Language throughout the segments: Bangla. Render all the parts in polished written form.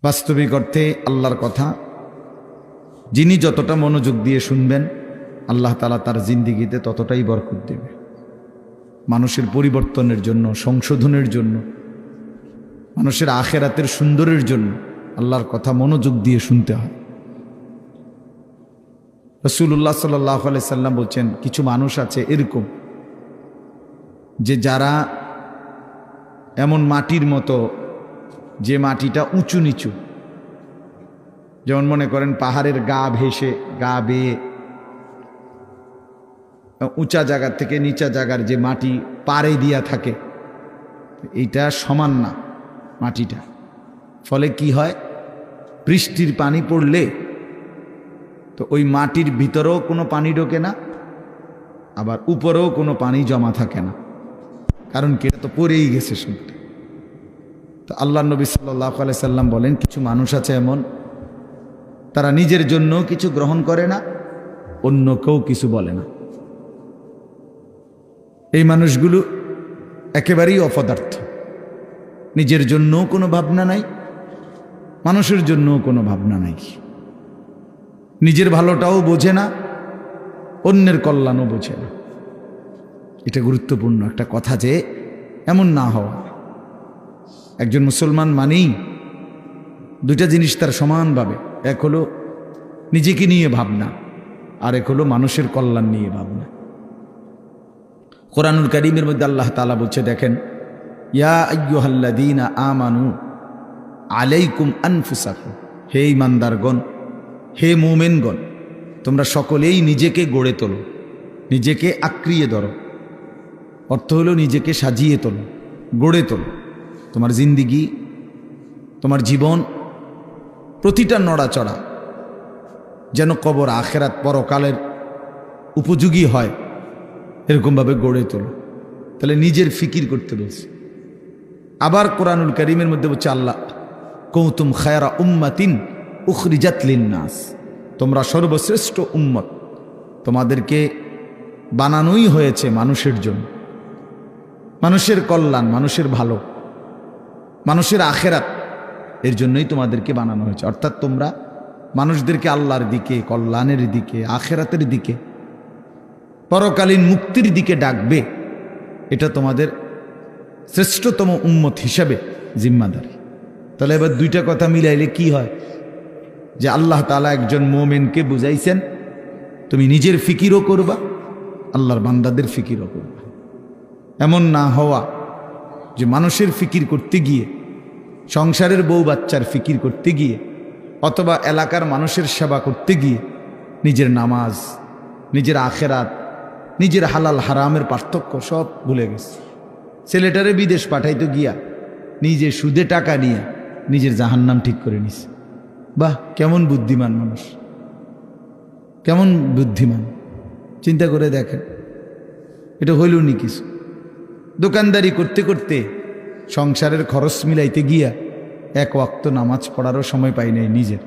বাস্তবিক অর্থে আল্লাহর কথা যিনি যতটা মনোযোগ দিয়ে শুনবেন আল্লাহ তাআলা তার জিন্দেগিতে ততটাই বরকত দেবে। মানুষের পরিবর্তনের জন্য, সংশোধনের জন্য, মানুষের আখেরাতের সুন্দরের জন্য আল্লাহর কথা মনোযোগ দিয়ে শুনতে হয়। রাসূলুল্লাহ সাল্লাল্লাহু আলাইহি সাল্লাম বলছেন, কিছু মানুষ আছে এরকম যে যারা এমন মাটির মতো, যে মাটিটা উঁচু নিচু, যেমন মনে করেন পাহাড়ের গা ভেসে, গা বেয়ে উঁচা জায়গা থেকে নিচা জায়গার যে মাটি পাড়ে দিয়া থাকে, এইটা সমান না মাটিটা। ফলে কি হয়, বৃষ্টির পানি পড়লে তো ওই মাটির ভিতরেও কোনো পানি ঢোকে না, আবার উপরেও কোনো পানি জমা থাকে না। কারণ কি, এটা তো পড়েই গেছে শুনতে। তো আল্লাহ নবী সাল্লাল্লাহু আলাইহি সাল্লাম বলেন, কিছু মানুষ আছে এমন, তারা নিজের জন্য কিছু গ্রহণ করে না, অন্য কেউ কিছু বলে না। এই মানুষগুলো একেবারেই অপদার্থ। নিজের জন্য কোনো ভাবনা নাই, মানুষের জন্য কোনো ভাবনা নাই। নিজের ভালোটাও বোঝে না, অন্যের কল্যাণও বোঝে না। এটা গুরুত্বপূর্ণ একটা কথা যে এমন না হওয়া। একজন মুসলমান মানেই দুইটা জিনিস তার সমানভাবে, এক হলো নিজেকে নিয়ে ভাবনা, আর এক হলো মানুষের কল্যাণ নিয়ে ভাবনা। কোরআনুল কারীমের মধ্যে আল্লাহ তাআলা বলছে, দেখেন, ইয়া আইয়ুহাল্লাযীনা আমানু আলাইকুম আনফুসাকুম, হে ঈমানদারগণ, হে মুমিনগণ, তোমরা সকলেই নিজেকে গড়ে তোলো, নিজেকে আঁকড়িয়ে ধরো। অর্থ হলো নিজেকে সাজিয়ে তোলো, গড়ে তোলো। তোমার জিন্দিগি, তোমার জীবন, প্রতিটা নড়াচড়া যেন কবর, আখেরাত, পরকালের উপযোগী হয়, এরকমভাবে গড়ে তোলো। তাহলে নিজের ফিকির করতে বলছে। আবার কোরআনুল কারীমের মধ্যে বলছে আল্লাহ, কুনতুম খায়রা উম্মাতিন উখরিজাত লিন্নাস, তোমরা সর্বশ্রেষ্ঠ উম্মত, তোমাদেরকে বানানোই হয়েছে মানুষের জন্য, মানুষের কল্যাণ, মানুষের ভালো, মানুষের আখেরাত, এর জন্যই তোমাদেরকে বানানো হয়েছে। অর্থাৎ তোমরা মানুষদেরকে আল্লাহর দিকে, কল্যাণের দিকে, আখেরাতের দিকে, পরকালীন মুক্তির দিকে ডাকবে। এটা তোমাদের শ্রেষ্ঠতম উম্মত হিসাবে জিম্মাদারি। তাহলে এবার দুইটা কথা মিলাইলে কি হয়, যে আল্লাহ তাআলা একজন মুমিনকে বুঝাইছেন, তুমি নিজের ফিকিরও করবা, আল্লাহর বান্দাদের ফিকিরও করবা। এমন না হওয়া যে মানুষের ফিকির করতে গিয়ে, সংসারের বউ বাচ্চার ফিকির করতে গিয়ে, অথবা এলাকার মানুষের সেবা করতে গিয়ে নিজের নামাজ, নিজের আখেরাত, নিজের হালাল হারামের পার্থক্য সব ভুলে গেছে। ছেলেটারে বিদেশ পাঠাইতে গিয়া নিজে সুদে টাকা নিয়ে নিজের জাহান্নাম ঠিক করে নিছে। বাহ, কেমন বুদ্ধিমান মানুষ, কেমন বুদ্ধিমান! চিন্তা করে দেখেন, এটা হইল নি কিছু। দোকানদারি করতে করতে সংসারের খরচ মিলাইতে গিয়া এক ওয়াক্ত নামাজ পড়ারও সময় পাই নাই নিজের।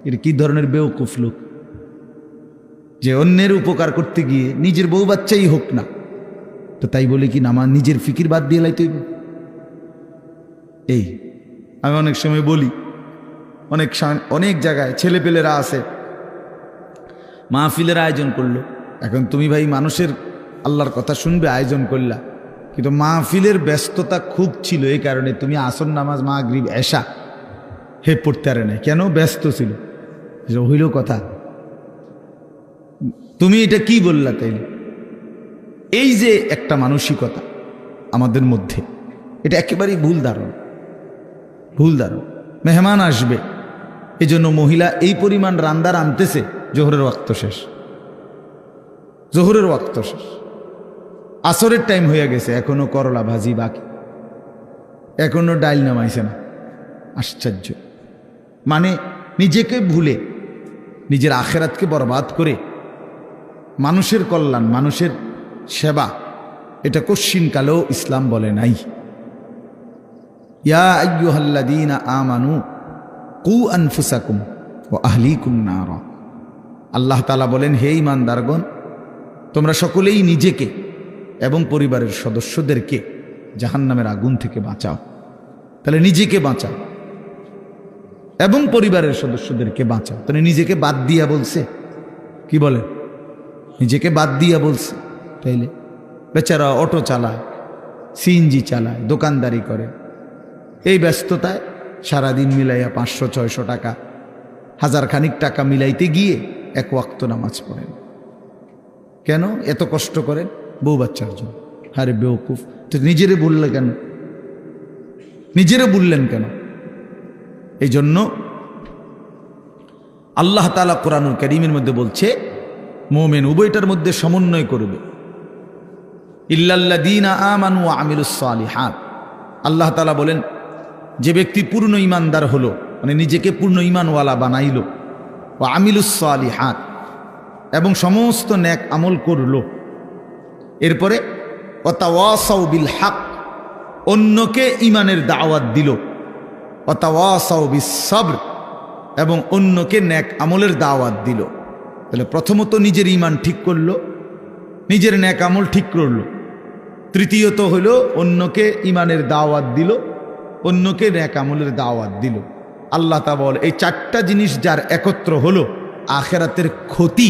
এটা কি ধরনের বেওকুফ লোক, যে অন্যের উপকার করতে গিয়ে নিজের বউ বাচ্চাই হোক না, তো তাই বলে কি নামাজ, নিজের ফিকির বাদ দিয়ে লাইতে হইব? এই আমি অনেক সময় বলি, অনেক জায়গায় ছেলেপেলেরা আছে, মাহফিলের আয়োজন করলো। এখন তুমি ভাই মানুষের আল্লাহর কথা শুনবে, আয়োজন করলা, কিন্তু মাহফিলের ব্যস্ততা খুব ছিল, এই কারণে তুমি আসর নামাজ, মাগরিব, এশা পড়তে পারে না। কেন? ব্যস্ত ছিল। হইল কথা, তুমি এটা কি বললা? তাইলে এই যে একটা মানসিকতা আমাদের মধ্যে, এটা একেবারেই ভুল ধারণা, ভুল ধারণা। মেহমান আসবে, এই জন্য মহিলা এই পরিমাণ রান্দার আনতেছে, জোহরের ওয়াক্ত শেষ, জোহরের ওয়াক্ত শেষ, আসরের টাইম হয়ে গেছে, এখনো করলা ভাজি বাকি, এখনো ডাইল নামাইছে না। আশ্চর্য! মানে নিজেকে ভুলে, নিজের আখেরাতকে বরবাদ করে মানুষের কল্যাণ, মানুষের সেবা, এটা কশ্চিনকালেও ইসলাম বলে নাই। ইয়া আইয়ুহাল্লাযীনা আমানু কু আনফুসাকুম ওয়া আহলিকুম নারা, আল্লাহ তাআলা বলেন, হে ঈমানদারগণ, তোমরা সকলেই নিজেকে এবং পরিবারের সদস্যদেরকে জাহান্নামের আগুন থেকে বাঁচাও। তাহলে নিজেকে বাঁচাও, এবং পরিবারের সদস্যদেরকে বাঁচাও। তাহলে নিজেকে বাদ দিয়া বলছে, কি বলে, নিজেকে বাদ দিয়া বলছে। তাইলে বেচারা অটো চালায়, সিএনজি চালায়, দোকানদারি করে, এই ব্যস্ততায় সারাদিন মিলাইয়া 500-600 টাকা, 1000 খানিক টাকা মিলাইতে গিয়ে এক ওয়াক্ত নামাজ পড়েন। কেন এত কষ্ট করেন? বউ বাচ্চার জন্য। আরে বেওকুফ, তো নিজেরে বললে কেন? নিজেরে বললেন কেন? এই জন্য আল্লাহ তাআলা কোরআনুল কারীমের মধ্যে বলছে মুমিন উভয়টার মধ্যে সমন্বয় করবে। ইল্লাল্লাযীনা আমানু ওয়া আমিলুস সালিহাত। আল্লাহ তাআলা বলেন যে ব্যক্তি পূর্ণ ঈমানদার হলো, মানে নিজেকে পূর্ণ ঈমানওয়ালা বানাইল, ওয়া আমিলুস সালিহাত, এবং সমস্ত নেক আমল করলো, এরপরে ওয়া তাওয়াসাউ বিল হক, অন্যকে ঈমানের দাওয়াত দিল, ওয়া তাওয়াসাউ বিস সবর, এবং অন্যকে নেক আমলের দাওয়াত দিল। তাহলে প্রথমত নিজের ঈমান ঠিক করলো, নিজের নেক আমল ঠিক করলো, তৃতীয়ত হলো অন্যকে ঈমানের দাওয়াত দিল, অন্যকে নেক আমলের দাওয়াত দিল। আল্লাহ তাআলা বলে এই 4টা জিনিস যার একত্র হলো, আখিরাতের ক্ষতি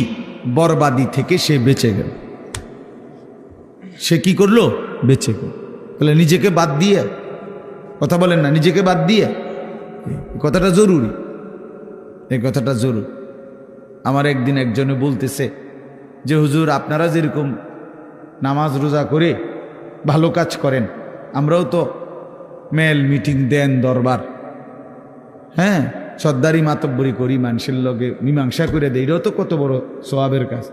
বরবাদি থেকে সে বেঁচে গেল। সে কি করলো? বেঁচে গেল। তাহলে নিজেকে বাদ দিয়ে, কথা বলেন না, নিজেকে বাদ দিয়ে, এই কথাটা জরুরি, এই কথাটা জরুরি। আমার একদিন একজনে বলতেছে যে হুজুর আপনারা যেরকম নামাজ রোজা করে ভালো কাজ করেন, আমরাও তো মেল মিটিং দেন, দরবার, হ্যাঁ, সর্দারি মাতব্বরি করি, মানুষের লগে মীমাংসা করে দেয়, এটাও তো কত বড় সোয়াবের কাজ।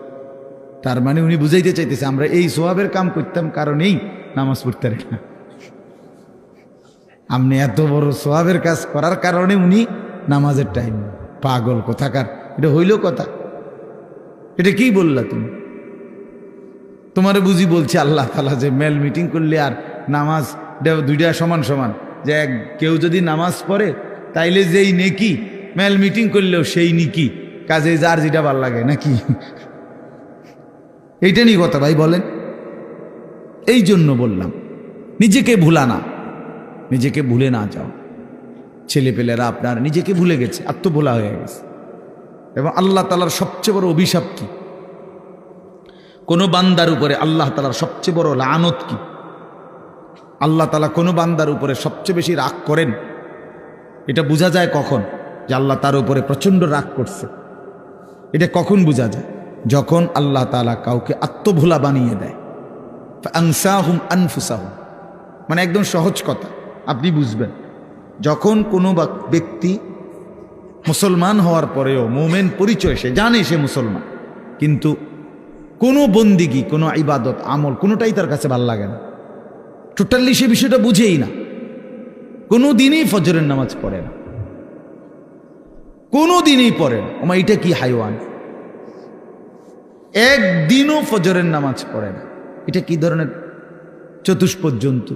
তার মানে উনি বুঝাইতে চাইতেছে আমরা এই সোয়াবের কাম করতাম কারণেই নামাজ পড়তে পারি না। আপনি এত বড় সোয়াবের কাজ করার কারণে উনি নামাজের টাইম। পাগল কোথাকার, এটা হইল কথা? এটা কি বললা তুমি? তোমারে বুঝি বলছে আল্লাহ তাআলা যে মেল মিটিং করলে আর নামাজ দুইটা সমান সমান, যে কেউ যদি নামাজ পড়ে তাইলে যেই নেকি, মেল মিটিং করলেও সেই নেকি, কাজে যার যেটা ভাল লাগে নাকি? এইটা নিয়ে কথা ভাই বলেন। এই জন্য বললাম নিজেকে ভুলা না, নিজেকে ভুলে না যাও। ছেলেপেলেরা আপনার নিজেকে ভুলে গেছে, আত্মভোলা হয়ে গেছে। এবং আল্লাহ তাআলার সবচেয়ে বড় অভিশাপ কি? কোনো বান্দার উপরে আল্লাহ তাআলার সবচেয়ে বড় লানত কি? আল্লাহ তাআলা কোনো বান্দার উপরে সবচেয়ে বেশি রাগ করেন, এটা বোঝা যায় কখন? যে আল্লাহ তার উপরে প্রচণ্ড রাগ করছে। এটা কখন বোঝা যায়? যখন আল্লাহ তাআলা কাউকে আত্মভোলা বানিয়ে দেয়। ফাআনসাহুম আনফুসাহুম, মানে একদম সহজ কথা আপনি বুঝবেন। যখন কোনো ব্যক্তি মুসলমান হওয়ার পরেও মুমিন পরিচয়, সে জানে সে মুসলমান, কিন্তু কোনো বন্দিগি, কোনো ইবাদত আমল কোনোটাই তার কাছে ভালো লাগে না, টোটালি সে বিষয়টা বুঝেই না। কোনো দিনই ফজরের নামাজ পড়ে না, কোনো দিনই পড়ে না। ওমা এটা কি হাইওয়ান! একদিনও ফজরের নামাজ পড়ে না, এটা কি ধরনের চতুষ্পদ জন্তু?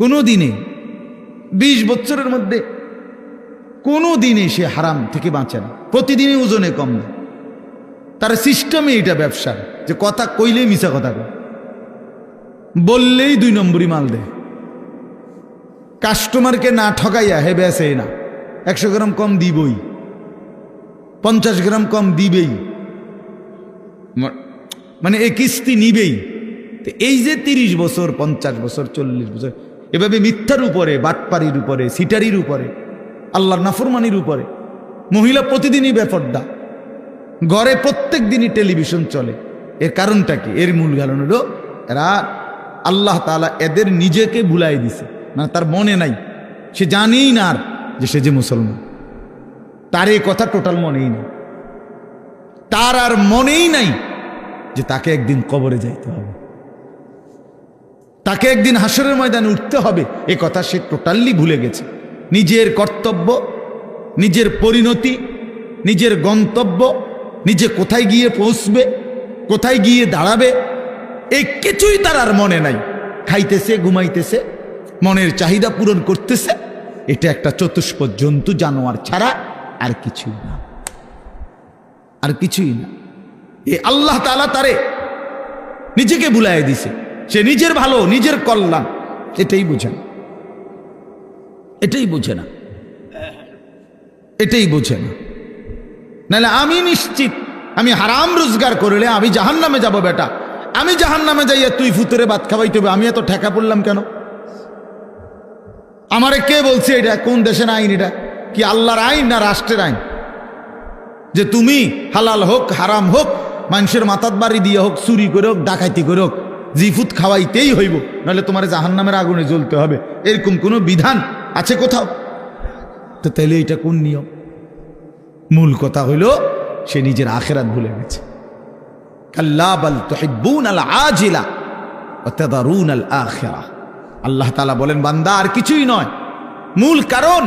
কোনো দিনে 20 বছরের মধ্যে কোনো দিনে সে হারাম থেকে বাঁচে না, প্রতিদিনই ওজনে কম না। তার সিস্টেমে এটা ব্যবসা, যে কথা কইলেই মিছা কথা কয়, বললেই 2 নম্বরই মাল দেয়, কাস্টমারকে না ঠকাইয়া হে বেসে না, 100 গ্রাম কম দিবই, 50 গ্রাম কম দিবেই, মানে এই কিস্তি নিবেই। এই যে 30 বছর, 50 বছর, 40 বছর এভাবে মিথ্যার উপরে, বাটপারির উপরে, সিটারির উপরে, আল্লাহর নাফরমানির উপরে, মহিলা প্রতিদিনই বেপর্দা, ঘরে প্রত্যেক দিনই টেলিভিশন চলে। এর কারণটা কি? এর মূল কারণ হলো এরা, আল্লাহ তাআলা এদের নিজেকে ভুলাই দিছে, মানে তার মনে নাই, সে জানেই না আর যে সে যে মুসলমান, তার এই কথা টোটাল মনেই নেই, তার আর মনেই নাই যে তাকে একদিন কবরে যাইতে হবে, তাকে একদিন হাসরের ময়দানে উঠতে হবে, এ কথা সে টোটালি ভুলে গেছে। নিজের কর্তব্য, নিজের পরিণতি, নিজের গন্তব্য, নিজে কোথায় গিয়ে পৌঁছবে, কোথায় গিয়ে দাঁড়াবে, এই কিছুই তার আর মনে নাই। খাইতেছে, ঘুমাইতেছে, মনের চাহিদা পূরণ করতেছে। এটা একটা চতুষ্পদ জন্তু, জানোয়ার ছাড়া আর কিছুই না, আর কিছুই না। এই আল্লাহ তাআলা তারে নিজেকে ভুলাইয়া দিছে, সে নিজের ভালো, নিজের কল্যাণ এটাই বুঝে না, এটাই বুঝে না। এটাই বোঝে না। নাহলে আমি নিশ্চিত আমি হারাম রোজগার করলে আমি জাহান্নামে যাব বেটা, আমি জাহান্নামে যাইয়া তুই ফুতরে ভাত খাওয়াইতে হবে, আমি এত ঠেকা পড়লাম কেন? আমারে কে বলছে এটা? কোন দেশের আইন এটা? কি আল্লাহর আইন না রাষ্ট্রের আইন? যে তুমি হালাল হোক হারাম হোক, মানুষের মাথাত বাড়ি দিয়ে হোক, চুরি করে হোক, ডাকাইতি করে হোক, জিফুত খাওয়াইতেই হইব, নাহলে তোমার জাহান্নামের আগুনে জ্বলতে হবে, এরকম কোনো বিধান আছে কোথাও? তো তাইলে এটা কোন নিয়ম? মূল কথা হইল সে নিজের আখিরাত ভুলে গেছে। কাল্লা বাল তুহিব্বুনাল আজিলা ওয়া তাদারুনাল আখিরাহ। আল্লাহ তাআলা বলেন, বান্দা আর কিছুই নয়, মূল কারণ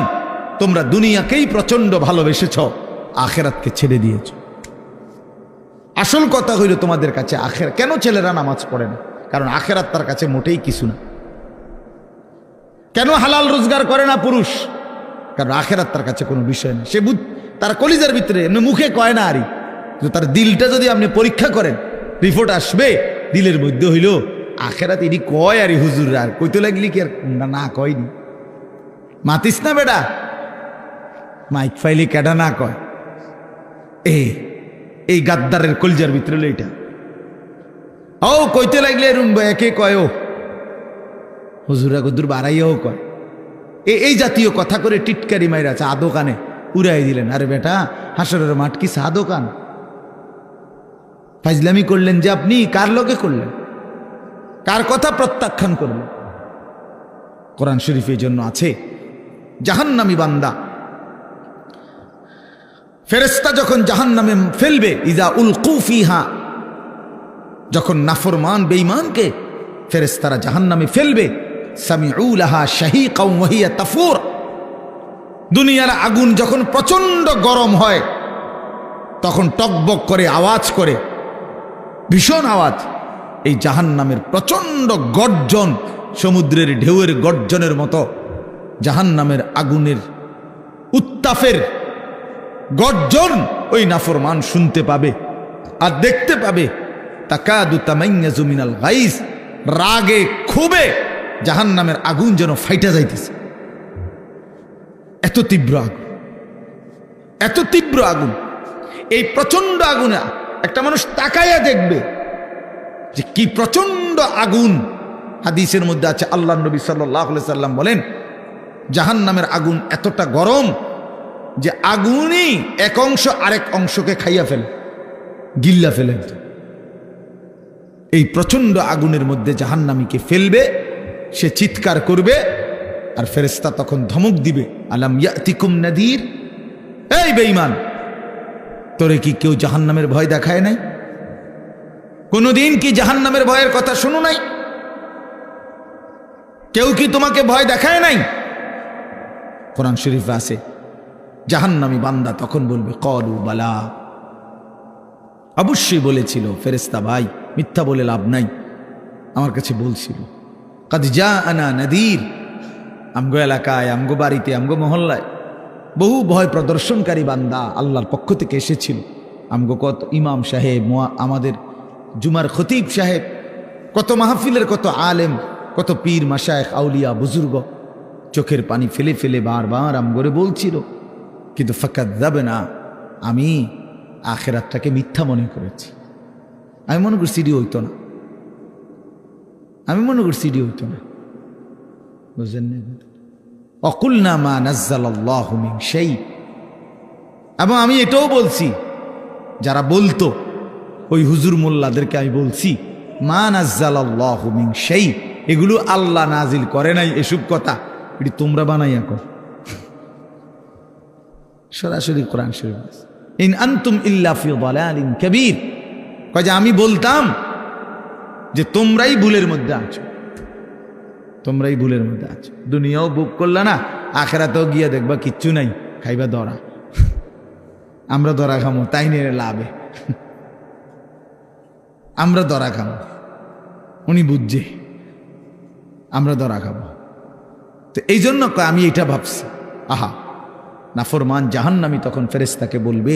তোমরা দুনিয়াকেই প্রচন্ড ভালোবেসেছ, আখিরাতকে ছেড়ে দিয়েছ। আসল কথা হইল তোমাদের কাছে আখিরাত। কেন ছেলেরা নামাজ পড়ে না? কারণ আখিরাত তার কাছে মোটেই কিছু না। কেন হালাল রোজগার করে না পুরুষ? কারণ আখিরাত তার কাছে কোনো বিষয় না। সে তার কলিজার ভিতরে এমনি মুখে কয় না, আরই তার দিলটা যদি আপনি পরীক্ষা করেন, রিপোর্ট আসবে দিলের মধ্যে হইল আখিরাত এটি কয়, আরই হুজুর আর কইতে লাগলি কি আর না কয়নি। মাতিস না বেটা, মাইক ফাইলি কেডা না কয়। এই গাদ্দারের কলিজার ভিতরে হলো এটা। ও কইতে লাগলে একে কয়, ও হুজুরা গদুর বাড়াইয়াও কয়। এই জাতীয় কথা করে টিটকারি মাইরা চা দোকানে উড়াই দিলেন। আরে বেটা, হাসরের মাঠ কি চা দোকান? ফাজলামি করলেন যে আপনি, কার লোকে করলেন? কার কথা প্রত্যাখ্যান করলেন? কোরআন শরীফের জন্য আছে জাহান্নামী বান্দা ফেরেশতা যখন জাহান্নামে ফেলবে, ইজা উলকু ফিহা, যখন নাফরমান বেঈমানকে ফেরেশতারা জাহান্নামে ফেলবে, সামিউ লাহা শাহীকাও ওয়া হিয়া তাফুর। দুনিয়ার আগুন যখন প্রচন্ড গরম হয় তখন টকবক করে আওয়াজ করে, ভীষণ আওয়াজ। এই জাহান্নামের প্রচন্ড গর্জন, সমুদ্রের ঢেউয়ের গর্জনের মতো জাহান্নামের আগুনের উত্তাপের গর্জন ওই নাফরমান শুনতে পাবে আর দেখতে পাবে। তাকাদু তামাইয়াজু মিনাল গাইজ, রাগে ক্ষোভে জাহান্নামের আগুন যেন ফাইটা যাইতেছে। এত তীব্র আগুন, এত তীব্র আগুন। এই প্রচন্ড আগুনে একটা মানুষ তাকাইয়া দেখবে যে কি প্রচন্ড আগুন। হাদিসের মধ্যে আছে, আল্লাহ নবী সাল্লাল্লাহু আলাইহি সাল্লাম বলেন, জাহান্নামের আগুন এতটা গরম যে আগুনই এক অংশ আরেক অংশকে খাইয়া ফেলে, গিল্লা ফেলে। এই প্রচন্ড আগুনের মধ্যে জাহান্নামীকে ফেলবে, সে চিৎকার করবে, আর ফেরেশতা তখন ধমক দিবে, আলাম ইয়াতিকুম নাদির, এই বেঈমান, তোরে কি কেউ জাহান্নামের ভয় দেখায় নাই? কোনদিন কি জাহান্নামের ভয়ের কথা শুনো নাই? কেউ কি তোমাকে ভয় দেখায় নাই? কোরআন শরীফে আছে, জাহান্নামী বান্দা তখন বলবে, ক্বালু বালা, অবশ্যই বলেছিল ফেরেশতা ভাই, মিথ্যা বলে লাভ নাই, আমার কাছে বলছিল। কাদ জাআনা নাদির, আমগো এলাকায়, আমগো বাড়িতে, আমগো মহল্লায় বহু ভয় প্রদর্শনকারী বান্দা আল্লাহর পক্ষ থেকে এসেছিল। আমগো কত ইমাম সাহেব, আমাদের জুমার খতিব সাহেব, কত মাহফিলের কত আলেম, কত পীর মাশায়েখ আউলিয়া বুজুর্গ চোখের পানি ফেলে ফেলে বারবার আমগরে বলছিল, কিন্তু ফাকাযযাবনা, আমি আখিরাতটাকে মিথ্যা মনে করেছি। আমি মনে করছি সিডি হইতো না, আমি মনে করছি সিডি হইতো না, বুঝলেন না? অকুলনা মা নাজ্জালাল্লাহু মিন শাই। এবং আমি এটাও বলছি, যারা বলতো ওই হুজুর মোল্লাদেরকে আমি বলছি, মা নাজ্জালাল্লাহু মিন শাই, এগুলো আল্লাহ নাজিল করে নাই, এসব কথা এটি তোমরা বানাইয়া কর। সরাসরি কোরআন শরীফ, ইন আনতুম ইল্লা ফি দালালিন কাবীর, কয় যে আমি বলতাম যে তোমরাই ভুলের মধ্যে আছো, তোমরাই ভুলের মধ্যে আছো। দুনিয়াও বুক করলা না, আখিরাতেও গিয়া দেখবা কিচ্ছু নাই, খাইবা ধরা। আমরা ধরা খামো, তাই নিয়ে লাভে আমরা ধরা খাবো, উনি বুঝছে আমরা ধরা খাবো। তো এই জন্য আমি এটা ভাবছি, আহা, নাফরমান জাহান্নামী তখন ফেরেশতাকে বলবে,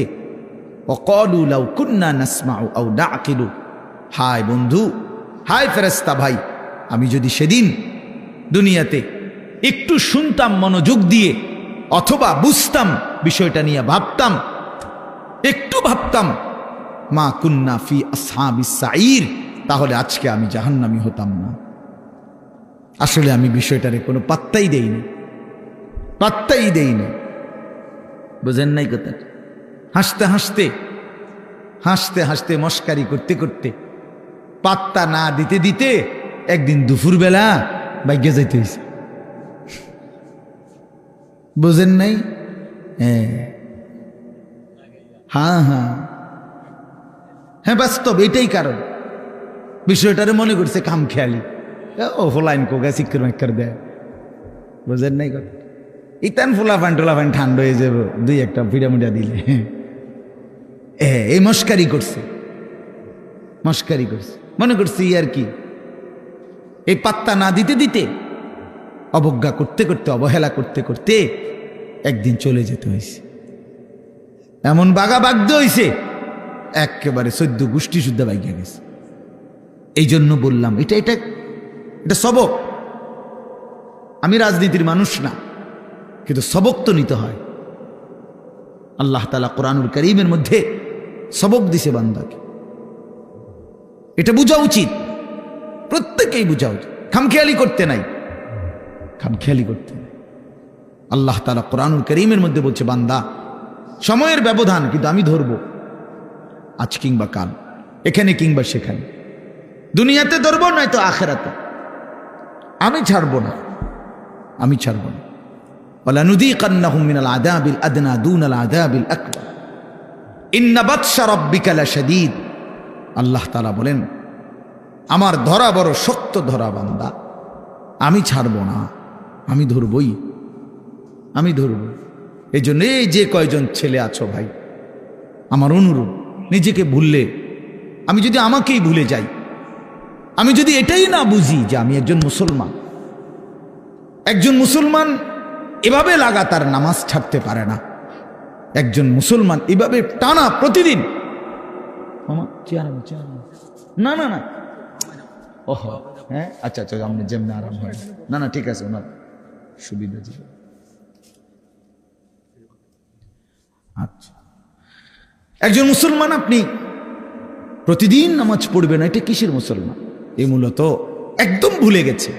ওয়াকালু লাউ কুন্না নাসমাউ আও নাআকিলু, হায় বন্ধু, হায় ফেরেশতা ভাই, আমি যদি সেদিন দুনিয়াতে একটু শুনতাম মনোযোগ দিয়ে, অথবা বুঝতাম বিষয়টা নিয়ে ভাবতাম, একটু ভাবতাম, মা কুন্না ফি আসহাবিস সাঈর, তাহলে আজকে আমি জাহান্নামী হতাম না। আসলে আমি বিষয়টারে কোনো পাত্তাই দেইনি, পাত্তাই দেইনি। বুঝেন নাই কথা? হাসতে হাসতে হাসতে হাসতে মস্কারি করতে করতে পাত্তা না দিতে দিতে একদিন দুপুরবেলা বাইকে যাইতে হয়েছে। বুঝেন নাই? হ্যাঁ হ্যাঁ হ্যাঁ, বাস্তব এটাই কারণ। বিষয়টারে মনে করছে কাম খেয়ালি, ও ফোলাইন কোগা শিক্ষর মেক্ষর দেয়। বুঝেন নাই কথা? ইতান ফোলা ফান ঠান্ডা হয়ে যাবো দুই একটা পিড়ামুড়া দিলে। এই মস্কারি করছে, মস্কারি করছে, মনে করছি আর কি। এই পাত্তা না দিতে দিতে, অবজ্ঞা করতে করতে, অবহেলা করতে করতে একদিন চলে যেতে হয়েছে। এমন বাগা বাগদ হয়েছে, একেবারে 14 গোষ্ঠী শুদ্ধ বাইকে গেছে। এই জন্য বললাম এটা এটা এটা সবক। আমি রাজনীতির মানুষ না, কিন্তু সবক তো নিতে হয়। আল্লাহ তাআলা কোরআনুল কারীমের মধ্যে সবক দিছে বান্দাকে, এটা বোঝা উচিত, প্রত্যেকেই বোঝা উচিত। খামখেয়ালি করতে নাই, খামখেয়ালি করতে নাই। আল্লাহ তাআলা কোরআনুল কারীমের মধ্যে বলছে, বান্দা সময়ের ব্যবধান, কিন্তু আমি ধরবো আজ কিংবা কাল, এখানে কিংবা সেখানে, দুনিয়াতে ধরবো নয়তো আখিরাতে। আমি ছাড়বো না, আমি ছাড়বো না। ওয়ালানুযীকান্নাহুম মিনাল আযাবিল আদনা দুনাল আযাবিল আকবার ইন্না বাতশা রাব্বিকা লাশাদীদ। আল্লাহ তাআলা বলেন, আমার ধরা বড় শক্ত ধরা বান্দা, আমি ছাড়বো না, আমি ধরবই, আমি ধরব। এই জন্য এই যে কয়জন ছেলে আছো ভাই, আমার অনুরোধ, নিজেকে ভুললে, আমি যদি আমাকেই ভুলে যাই, আমি যদি এটাই না বুঝি যে আমি একজন মুসলমান, একজন মুসলমান এভাবে লাগাতার নামাজ ছাড়তে পারে না, একজন মুসলমান এভাবে টানা প্রতিদিন, না না না, ওহ হ্যাঁ আচ্ছা আচ্ছা, আপনি যেমনি আরাম হয়, না না ঠিক আছে, ওনার সুবিধা ছিল। আচ্ছা, একজন মুসলমান আপনি প্রতিদিন নামাজ পড়বেন, এটা কিসের মুসলমান? এই মূলত একদম ভুলে গেছে,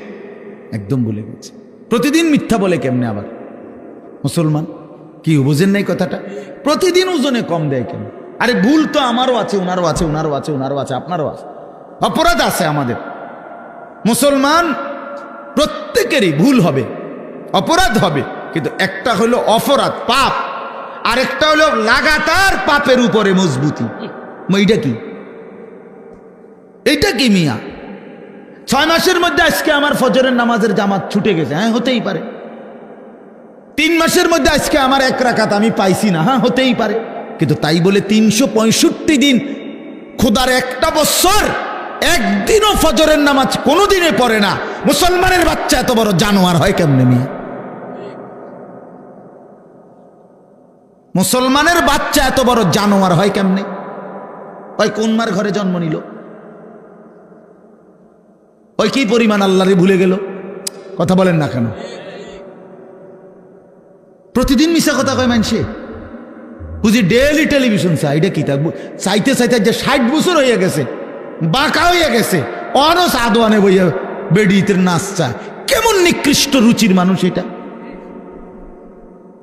একদম ভুলে গেছে। প্রতিদিন মিথ্যা বলে কেমনে আবার মুসলমান? কি বুঝেন নাই কথাটা? প্রতিদিন ওজনে কম দেয় কেন? আরে ভুল তো আমারও আছে, ওনারও আছে, ওনারও আছে, ওনারও আছে, আপনারও আছে, অপরাধ আছে আমাদের। মুসলমান প্রত্যেকেরই ভুল হবে, অপরাধ হবে, কিন্তু একটা হলো অপরাধ পাপ, আরেকটা হলো লাগাতার পাপের উপরে মজবুতি। এইটা কি? এইটা কি মিয়া? 6 মাসের মধ্যে আজকে আমার ফজরের নামাজের জামাত ছুটে গেছে, হ্যাঁ হতেই পারে। 3 মাসের মধ্যে আজকে আমার 1 রাকাত আমি পাইছি না, হ্যাঁ হতেই পারে। কিন্তু তাই বলে 365 দিন, খোদার একটা বছর একদিনও ফজরের নামাজ কোনোদিনে পড়ে না মুসলমানের বাচ্চা এত বড় জানোয়ার হয় কেমনে মিয়া? মুসলমানের বাচ্চা এত বড় জানোয়ার হয় কেমনে? ওই কোন মার ঘরে জন্ম নিল? ওই কি পরিমাণ আল্লাহরে ভুলে গেল? কথা বলেন না কেন? প্রতিদিন মিশা কথা কয় মানুষে, বুঝি ডেইলি টেলিভিশন চাই। এটা কি? চাইতে চাইতে যে 60 বছর হয়ে গেছে, বাঁকা হয়ে গেছে, অন সাদোয়ানে বইয়া বেডিতের নাচ চায়। কেমন নিকৃষ্ট রুচির মানুষ এটা!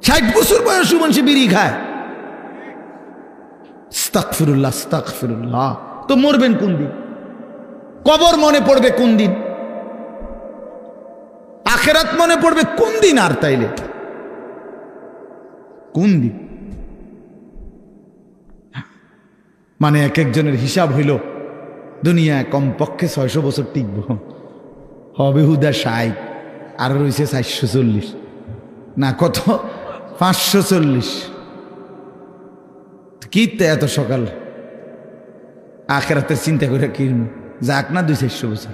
60 বছর বয়সী মানুষ বিড়ি খায়। আস্তাগফিরুল্লাহ, আস্তাগফিরুল্লাহ। তো মরবেন কোন দিন? কবর মনে পড়বে কোন দিন? আখিরাত মনে পড়বে কোন দিন? আর তাইলে কোন দিন? মানে এক একজনের হিসাব হইল দুনিয়ায় কমপক্ষে 600 বছর টিকব, হবে হুদা 60, আর রয়েছে 440 না কত, 540। কি এত সকাল আখিরাতের চিন্তা করে কি যাক না 200-400 বছর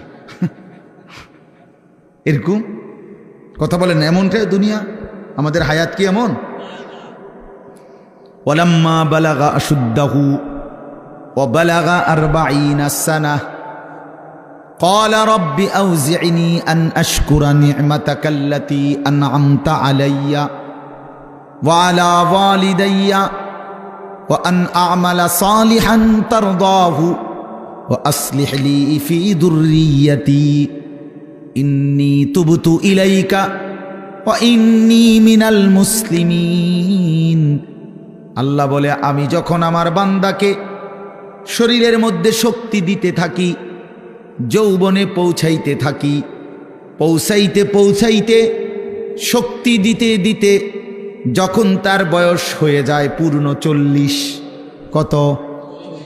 এরকম কথা বলেন। এমনটাই দুনিয়া, আমাদের হায়াত কি এমন? ওয়ালাম্মা বালাগা আশুদ্দাহু ওয়া বালাগা 40 সানাহ ক্বালা রাব্বি আউজি'নি আন আশকুরা নি'মাতাকাল্লাতী আন'আমতা আলাইয়া وعلى والدي وأن أعمل صالحا ترضاه وأصلح لي في ذريتي إني تبت إليك وإني من المسلمين। আল্লাহ বলে, আমি যখন আমার বান্দাকে শরীরের মধ্যে শক্তি দিতে থাকি, যৌবনে পৌঁছাইতে থাকি, পৌঁছাইতে পৌঁছাইতে শক্তি দিতে দিতে যখন তার বয়স হয়ে যায় পূর্ণ 40, কত?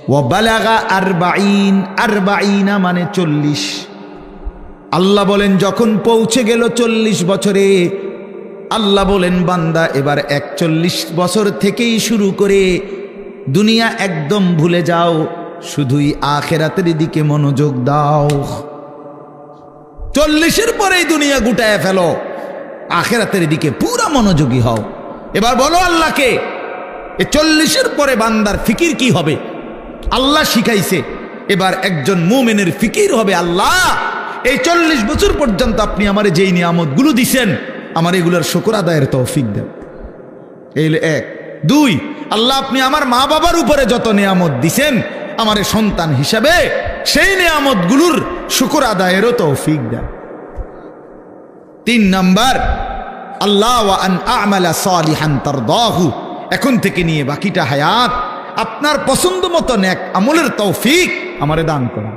ওয়াবালাগা আরবাঈন, আরবাঈনা মানে 40। আল্লাহ বলেন যখন পৌঁছে গেল 40 বছরে, আল্লাহ বলেন বান্দা এবার 41 বছর থেকেই শুরু করে দুনিয়া একদম ভুলে যাও, শুধুই আখিরাতের দিকে মনোযোগ দাও। 40-এর পরেই দুনিয়া গুটায় ফেলো, আখিরাতের দিকে পুরা মনোযোগী হও। এবার বলো আল্লাহকে, এই 40-এর পরে বান্দার ফিকির কি হবে? আল্লাহ শিখাইছে এবার একজন মুমিনের ফিকির হবে, আল্লাহ এই 40 বছর পর্যন্ত আপনি আমারে যেই নিয়ামতগুলো দিছেন, আমার এগুলোর শুকর আদায়ের তৌফিক দেন। এই 1। 2, আল্লাহ আপনি আমার মা বাবার উপরে যত নিয়ামত দিছেন, আমার সন্তান হিসাবে সেই নিয়ামতগুলোর শুকর আদায়েরও তৌফিক দেন। 3 নাম্বার, আল্লাহ ওয়া আন আ'মালা সালিহান তারদাহু, এখন থেকে নিয়ে বাকিটা হায়াত আপনার পছন্দ মতো নেক আমলের তৌফিক আমারে দান করেন।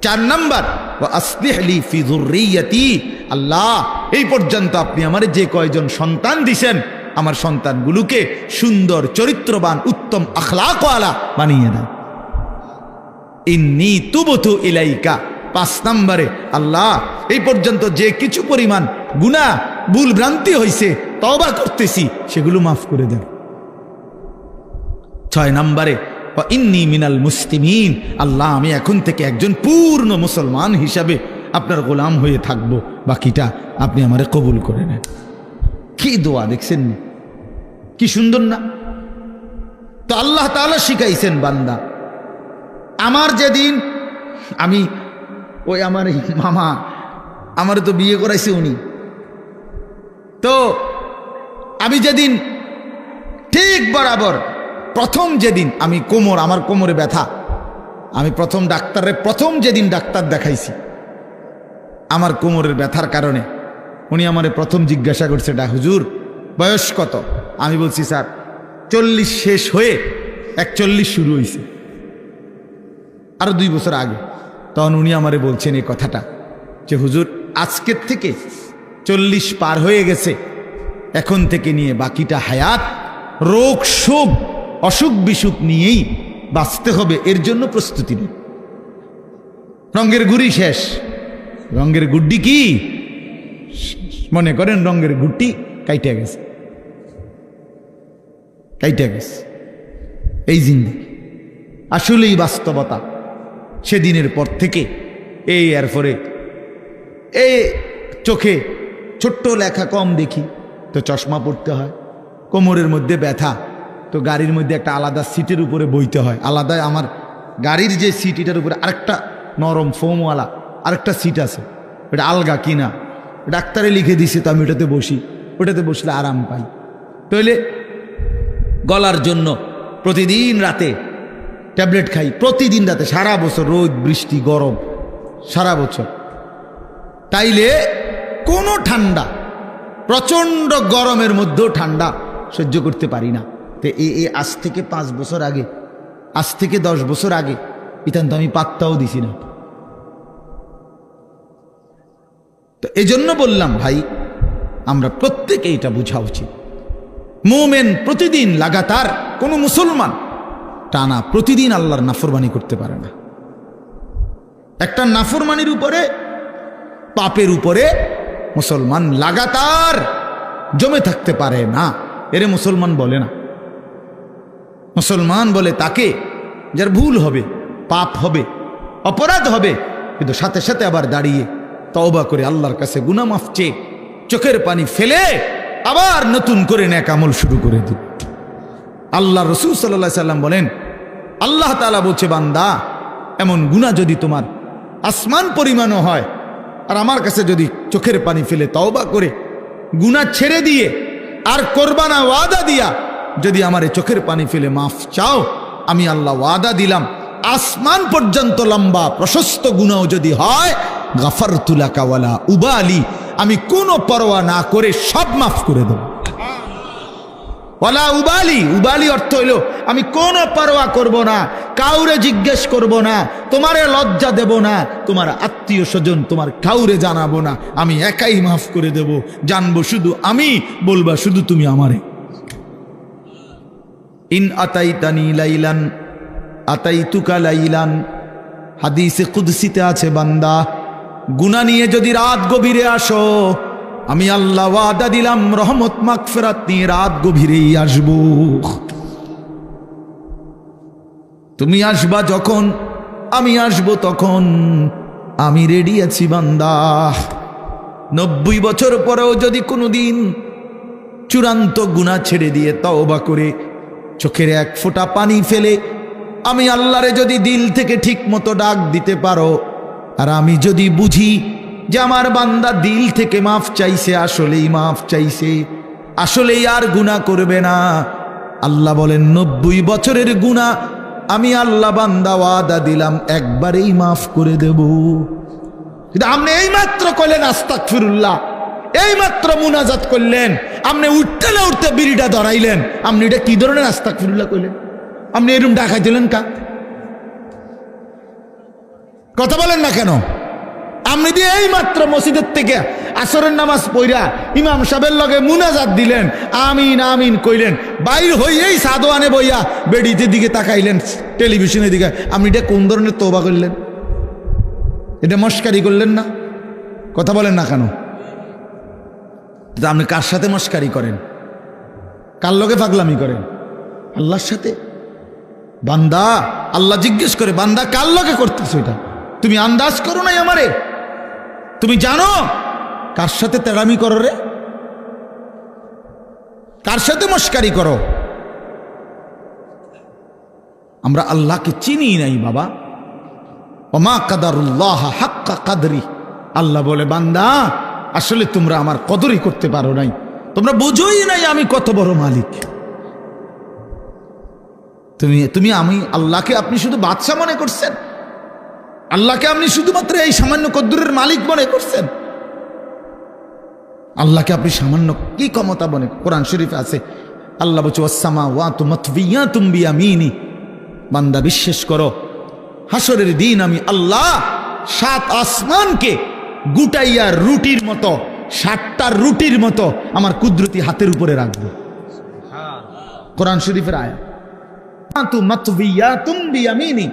4 নাম্বার, ওয়া আসলিহ লি ফি যুররিয়াতি, আল্লাহ এই পর্যন্ত আপনি আমারে যে কয়জন সন্তান দিছেন, আমার সন্তানগুলোকে সুন্দর চরিত্রবান উত্তম আখলাকওয়ালা বানিয়ে দাও। ইন্নী তুবতু ইলাইকা, 5 নম্বরে, আল্লাহ এই পর্যন্ত যে কিছু পরিমাণ গুনাহ ভুল ভ্রান্তি হয়েছে, তওবা করতেছি, সেগুলো মাফ করে দেন। 6 নম্বরে, ওয়া ইন্নী মিনাল মুসলিমিন, আল্লাহ আমি এখন থেকে একজন পূর্ণ মুসলমান হিসাবে আপনার গোলাম হয়ে থাকবো, বাকিটা আপনি আমারে কবুল করে নেন। কি দোয়া দেখছেন না, কি সুন্দর না? তো আল্লাহ তাআলা শিখাইছেন বান্দা, আমার যেদিন আমি ওই আমার মামা আমার তো বিয়ে করাইছে উনি, তো আমি যেদিন ঠিক বরাবর প্রথম যেদিন আমি আমার কোমরে ব্যথা, আমি প্রথম যেদিন ডাক্তার দেখাইছি আমার কোমরের ব্যথার কারণে, উনি আমারে প্রথম জিজ্ঞাসা করছে, হুজুর বয়স কত? আমি বলছি স্যার 40 শেষ হয়ে 41 শুরু হয়েছে, আরো 2 বছর আগে। তখন উনি আমারে বলছেন এই কথাটা যে হুজুর আজকের থেকে 40 পার হয়ে গেছে, এখন থেকে নিয়ে বাকিটা হায়াত রোগ শোক অসুখ বিসুখ নিয়েই বাঁচতে হবে, এর জন্য প্রস্তুতি নিন। রঙের গুড়ি শেষ, রঙের গুড্ডি কি মনে করেন, রঙের গুড্ডি কাইটে গেছে, এই জিন্দেগি আসলেই বাস্তবতা। সেদিনের পর থেকে এরপরে এই চোখে ছোট্ট লেখা কম দেখি, তো চশমা পড়তে হয়। কোমরের মধ্যে ব্যথা, তো গাড়ির মধ্যে একটা আলাদা সিটের উপরে বইতে হয়, আলাদা। আমার গাড়ির যে সিট, এটার উপরে আরেকটা নরম ফোমওয়ালা আরেকটা সিট আছে, এটা আলগা কিনা, ডাক্তারে লিখে দিছে, তো আমি ওটাতে বসি, ওটাতে বসলে আরাম পাই। তাহলে গলার জন্য প্রতিদিন রাতে ট্যাবলেট খাই, প্রতিদিন রাতে, সারা বছর রোদ বৃষ্টি গরম সারা বছর। তাইলে কোনো ঠান্ডা, প্রচণ্ড গরমের মধ্যেও ঠান্ডা সহ্য করতে পারি না। তো আজ থেকে 5 বছর আগে, আজ থেকে 10 বছর আগে ইতান তো আমি পাত্তাও দিছি না। তো এজন্য বললাম ভাই, আমরা প্রত্যেকে এটা বোঝা উচিত। মুমিন প্রতিদিন লাগাতার, কোনো মুসলমান টানা প্রতিদিন আল্লাহর নাফরমানি করতে পারে না। একটা নাফরমানির উপরে, পাপের উপরে মুসলমান লাগাতার জমে থাকতে পারে না, এরে মুসলমান বলে না। মুসলমান বলে তাকে যার ভুল হবে, পাপ হবে, অপরাধ হবে, কিন্তু সাথে সাথে আবার দাঁড়িয়ে তওবা করে আল্লাহর কাছে গুনাহ মাফ চেয়ে চোখের পানি ফেলে আবার নতুন করে নেক আমল শুরু করে দিন। আল্লাহ রাসূল সাল্লাল্লাহু আলাইহি সাল্লাম বলেন, আল্লাহ তাআলা বলছে, বান্দা এমন গুনাহ যদি তোমার আসমান পরিমাণও হয়, আর আমার কাছে যদি চোখের পানি ফেলে তওবা করে গুনাহ ছেড়ে দিয়ে আর করবা না ওয়াদা দিয়া। যদি আমারে চোখের পানি ফেলে মাফ চাও, আমি আল্লাহ ওয়াদা দিলাম আসমান পর্যন্ত লম্বা প্রশস্ত গুনাহ যদি হয়, গাফারতু লাকা ওয়ালা উবালি, আমি কোনো পরোয়া না করে সব মাফ করে দেব। ওয়ালা উবালি, উবালি অর্থ হইল আমি কোনো পরোয়া করব না, কাউরে জিজ্ঞেস করব না, তোমারে লজ্জা দেব না, তোমার আত্মীয় স্বজন তোমার কাউরে জানাবো না, আমি একাই মাফ করে দেব। জানবো শুধু আমি, বলবা শুধু তুমি আমারে। ইন আতাইতানি লাইলান আতাইতুকা লাইলান, হাদিসে কুদসিতে আছে, বান্দা গুনাহ নিয়ে যদি রাত গভীরে আসো, আমি আল্লাহ ওয়াদা দিলাম রহমত মাগফিরাত নিয়ে রাত গভীরেই আসব। তুমি আসবা যখন, আমি আসব তখন, আমি রেডি আছি বান্দা। 90 বছর পরেও যদি কোনোদিন চূড়ান্ত গুনাহ ছেড়ে দিয়ে তওবা করে চোখের এক ফোঁটা পানি ফেলে আমি আল্লাহরে যদি দিল থেকে ঠিক মতো ডাক দিতে পারো, আর আমি যদি বুঝি যে আমার বান্দা দিল থেকে মাফ চাইছে, আসলেই মাফ চাইছে, আসলেই আর গুনাহ করবে না, আল্লাহ বলেন 90 বছরের গুনাহ আমি আল্লাহ বান্দা ওয়াদা দিলাম একবারেই মাফ করে দেব। কিন্তু আপনি এই মাত্র কইলেন আস্তাগফিরুল্লাহ, এই মাত্র মুনাজাত করলেন, আপনি উঠতে না উঠতে বিড়িটা ধরাইলেন, আপনি এটা কি ধরনের আস্তাগফিরুল্লাহ কইলেন? আপনি এরকম ডাকাই দিলেন কা? কথা বলেন না কেন? আপনি দিয়ে এই মাত্র মসজিদের থেকে আসরের নামাজ পড়া ইমাম সাহেবের লগে মুনাজাত দিলেন, আমিন আমিন কইলেন, বাইর হইয়েই সাদোয়ানে বইয়া বেডিতে দিকে তাকাইলেন, টেলিভিশনের দিকে, আপনি এটা কোন ধরনের তওবা করলেন? এটা মস্কারি করলেন না? কথা বলেন না কেন? আপনি কার সাথে মস্কারি করেন? কার লগে পাগলামি করেন? আল্লাহর সাথে। বান্দা আল্লাহ জিজ্ঞেস করে, বান্দা কার লগে করতেছো এটা? তুমি আন্দাজ করো নাই আমারে? তুমি জানো কার সাথে তেড়ামি করো রে? কার সাথে মস্কারি করো? আমরা আল্লাহকে চিনি নাই বাবা। ওমা কাদারুল্লাহ হাক্কা কাদরি, আল্লাহ বলে বান্দা আসলে তোমরা আমার কদরই করতে পারো নাই, তোমরা বুঝোই নাই আমি কত বড় মালিক। তুমি আমি আল্লাহকে আপনি শুধু বাদশা মনে করছেন, আল্লাহকে আপনি শুধুমাত্র এই সামান্য কদ্দুরের মালিক মনে করছেন, আল্লাহকে আপনি সামান্য কি ক্ষমতা মনে? কোরআন শরীফে আছে আল্লাহ বলছে ওয়াসসামাওয়াতু মাতবিয়াতুম বিয়ামিনি, বান্দা বিশ্বাস করো হাসরের দিন আমি আল্লাহ 7 আসমানকে গুটাইয়া রুটির মতো, 7টা রুটির মতো আমার কুদরতি হাতের উপরে রাখবো। কোরআন শরীফের আয়াত, মাতবিয়াতুম বিয়ামিনি,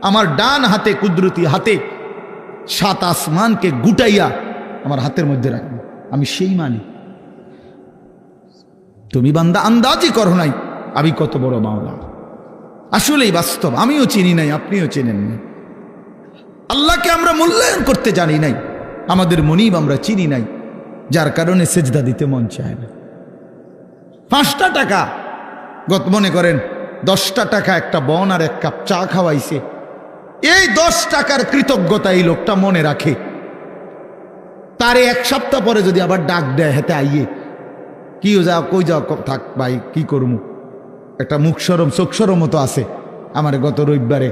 আমার ডান হাতে কুদরতি হাতে 7 আসমানকে গুটাইয়া আমার হাতের মধ্যে রাখবো, আমি সেই মালিক। তুমি বান্দা আন্দাজই করো নাই আমি কত বড় মাওলা। আসলেই বাস্তব, আমিও চিনি নাই, আপনিও চেনেন না। আল্লাহকে আমরা মূল্যায়ন করতে জানি নাই, আমাদের মনিব আমরা চিনি নাই, যার কারণে সেজদা দিতে মন চায় না। 5টা টাকা, মনে করেন 10টা টাকা একটা বন আর 1 কাপ চা খাওয়াইছে, এই 10 টাকার কৃতজ্ঞতা এই লোকটা মনে রাখে, তারে 1 সপ্তাহ পরে যদি আবার ডাক দেয় হেতে আইয়ে, কি যাও কই যাও, থাক ভাই কি করবো, একটা মুখ সরম চোখ সরম মতো আছে, আমার গত রবিবারে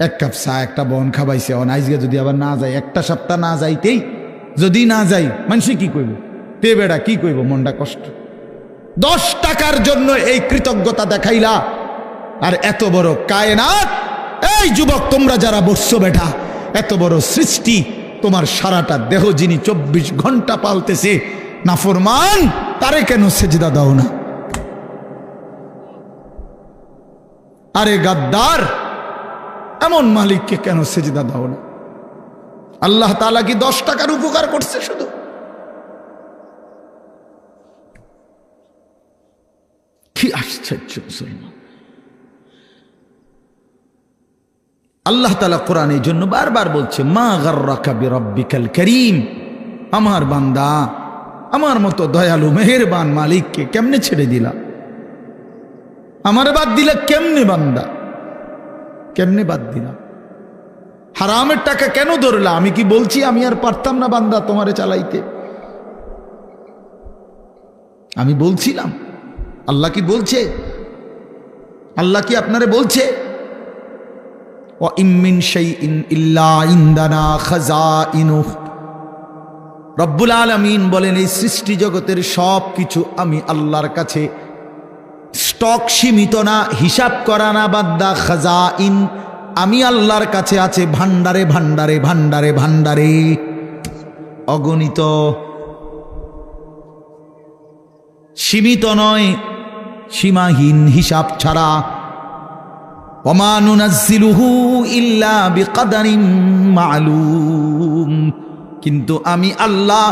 1 কাপ চা একটা বন খাওয়াইছে, আজকে যদি আবার না যায়, 1টা সপ্তাহ না যাইতেই যদি না যাই, মানুষ কি কইব? তে বেড়া কি কইব? মনটা কষ্ট। 10 টাকার জন্য এই কৃতজ্ঞতা দেখাইলা, আর এত বড় কায়নাত, এই যুবক তোমরা যারা বসছো বেটা, এত বড় সৃষ্টি, তোমার সারাটা দেহ যিনি 24 ঘন্টা পালতেছে, নাফরমান তারে কেন সেজদা দাও না? আরে গাদ্দার, এমন মালিককে কেন সেজদা দাও না? আল্লাহ তাআলা কি 10 টাকার উপকার করছে শুধু? কি আশ্চর্য মুসলমান! আল্লাহ তাআলা কোরআনের জন্য বারবার বলছে, মা গাররাকা বিরাব্বিকাল কারীম, আমার বান্দা আমার মতো দয়ালু মেহেরবান মালিককে কেমনে ছেড়ে দিলা? আমারে বাদ দিলা কেমনে বান্দা? কেমনে বাদ দিলা? হারামের টাকা কেন ধরলা? আমি কি বলছি আমি আর পারতাম না বান্দা তোমারে চালাইতে? আমি বলছিলাম, আল্লাহ কি বলছে? আল্লাহ কি আপনারে বলছে? ওয়া ইম মিন শাইইন ইল্লা ইনদানা খাযাইনুহু। রব্বুল আলামিন বলেন, এই সৃষ্টি জগতের সব কিছু আমি আল্লাহর কাছে, স্টক সীমিত না, হিসাব করা না বান্দা, খাযাইন আমি আল্লাহর কাছে আছে ভান্ডারে ভান্ডারে ভান্ডারে ভান্ডারে, অগণিত, সীমিত নয়, সীমাহীন, হিসাব ছাড়া। ওমা নুনাজ্জিলুহু ইল্লা বিকদারিন মালুম। কিন্তু আমি আল্লাহ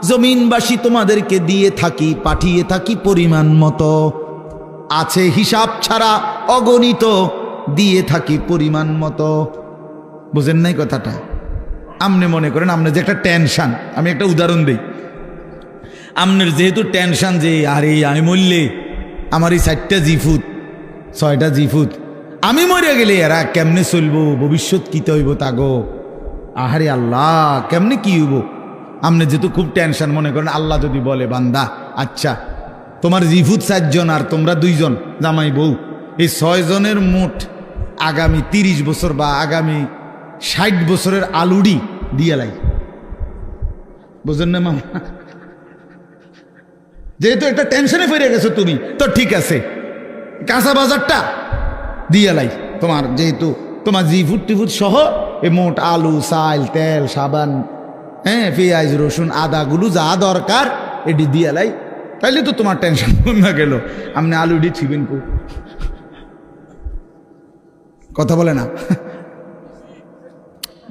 জমিনবাসী তোমাদেরকে দিয়ে থাকি, পাঠিয়ে থাকি পরিমাণ মতো, আছে হিসাব ছাড়া, অগণিত, দিয়ে থাকি পরিমাণ মতো। বুঝেন নাই কথাটা? আপনি মনে করেন আপনার যে একটা টেনশন, আমি একটা উদাহরণ দিই, আপনার যেহেতু টেনশন যে আরে আমি মরলে আমার এই 4টা জিফুত 6টা জিফুত, আমি মরে গেলে এরা কেমনে চলবো, ভবিষ্যৎ কিতে হইব তাগো, আহারে আল্লাহ কেমনে কি হইব। আপনি যেহেতু খুব টেনশন, মনে করেন আল্লাহ যদি বলে বান্দা আচ্ছা তোমার জিফুত 4 জন আর তোমরা 2 জন জামাই বউ, এই 6 জনের মোট আগামী 30 বছর বা আগামী 60 বছরের আলুডি দিয়ে লাই। বুঝেন না মামা? যেহেতু একটা টেনশনে ফিরে গেছো তুমি, তো ঠিক আছে কাঁচা বাজারটা দিয়ে লাই তোমার, যেহেতু তোমার জিফুট টিফুট সহ এই মোট আলু, চাল, তেল, সাবান, হ্যাঁ, পেঁয়াজ, রসুন, আদাগুলো যা দরকার এটি দিয়ে লাই, তাইলে তো তোমার টেনশন না গেল। আপনি আলুডি ছিবেন কো? কথা বলে না,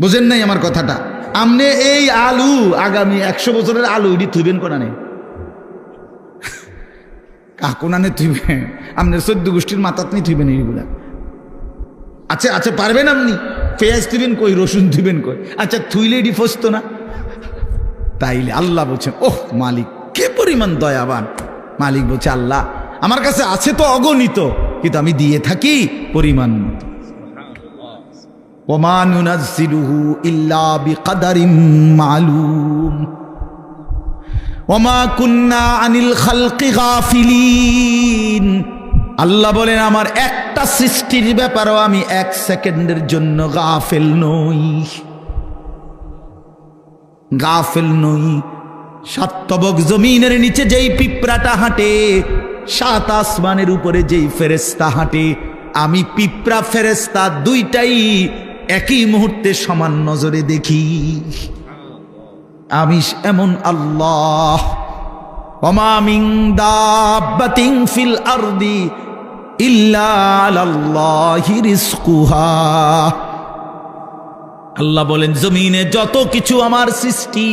বুঝেন নাই আমার কথাটা? আপনি এই আলু আগামী 100 বছরের আলু এটি থুইবেন কোনা নেই, কাকুনানে থুইবেন, আপনার 14 গোষ্ঠীর মাথাত নিয়ে থুইবেন এইগুলা। আচ্ছা আচ্ছা পারবেন আপনি? পেঁয়াজ থুইবেন কই, রসুন থুইবেন কই? আচ্ছা থুইলে এটি ফসতো না? তাইলে আল্লাহ বলছেন, ওহ মালিক কে পরিমাণ দয়াবান। মালিক বলছে আল্লাহ আমার কাছে আছে তো অগণিত, কিন্তু আমি দিয়ে থাকি পরিমাণ মতো। ওমা নুনাজ্জিলুহু ইল্লা বিকদারিন মালুম ওমা কুন্না আনিল খালকি গাফিলিন। আল্লাহ বলেন আমার একটা সৃষ্টির ব্যাপারেও আমি 1 সেকেন্ডের জন্য গাফেল নই, গাফেল নই। 7 তবক জমিনের নিচে যেই পিঁপড়াটা হাঁটে, 7 আসমানের উপরে যেই ফেরেশতা হাঁটে, আমি পিঁপড়া ফেরেশতা দুইটাই একই মুহূর্তে সমান নজরে দেখি। আমি এমন আল্লাহ। ওমা মিন দাব্বাতিন ফিল আরদি ইল্লা আলাল্লাহি রিজকুহা। আল্লাহ বলেন জমিনে যত কিছু আমার সৃষ্টি,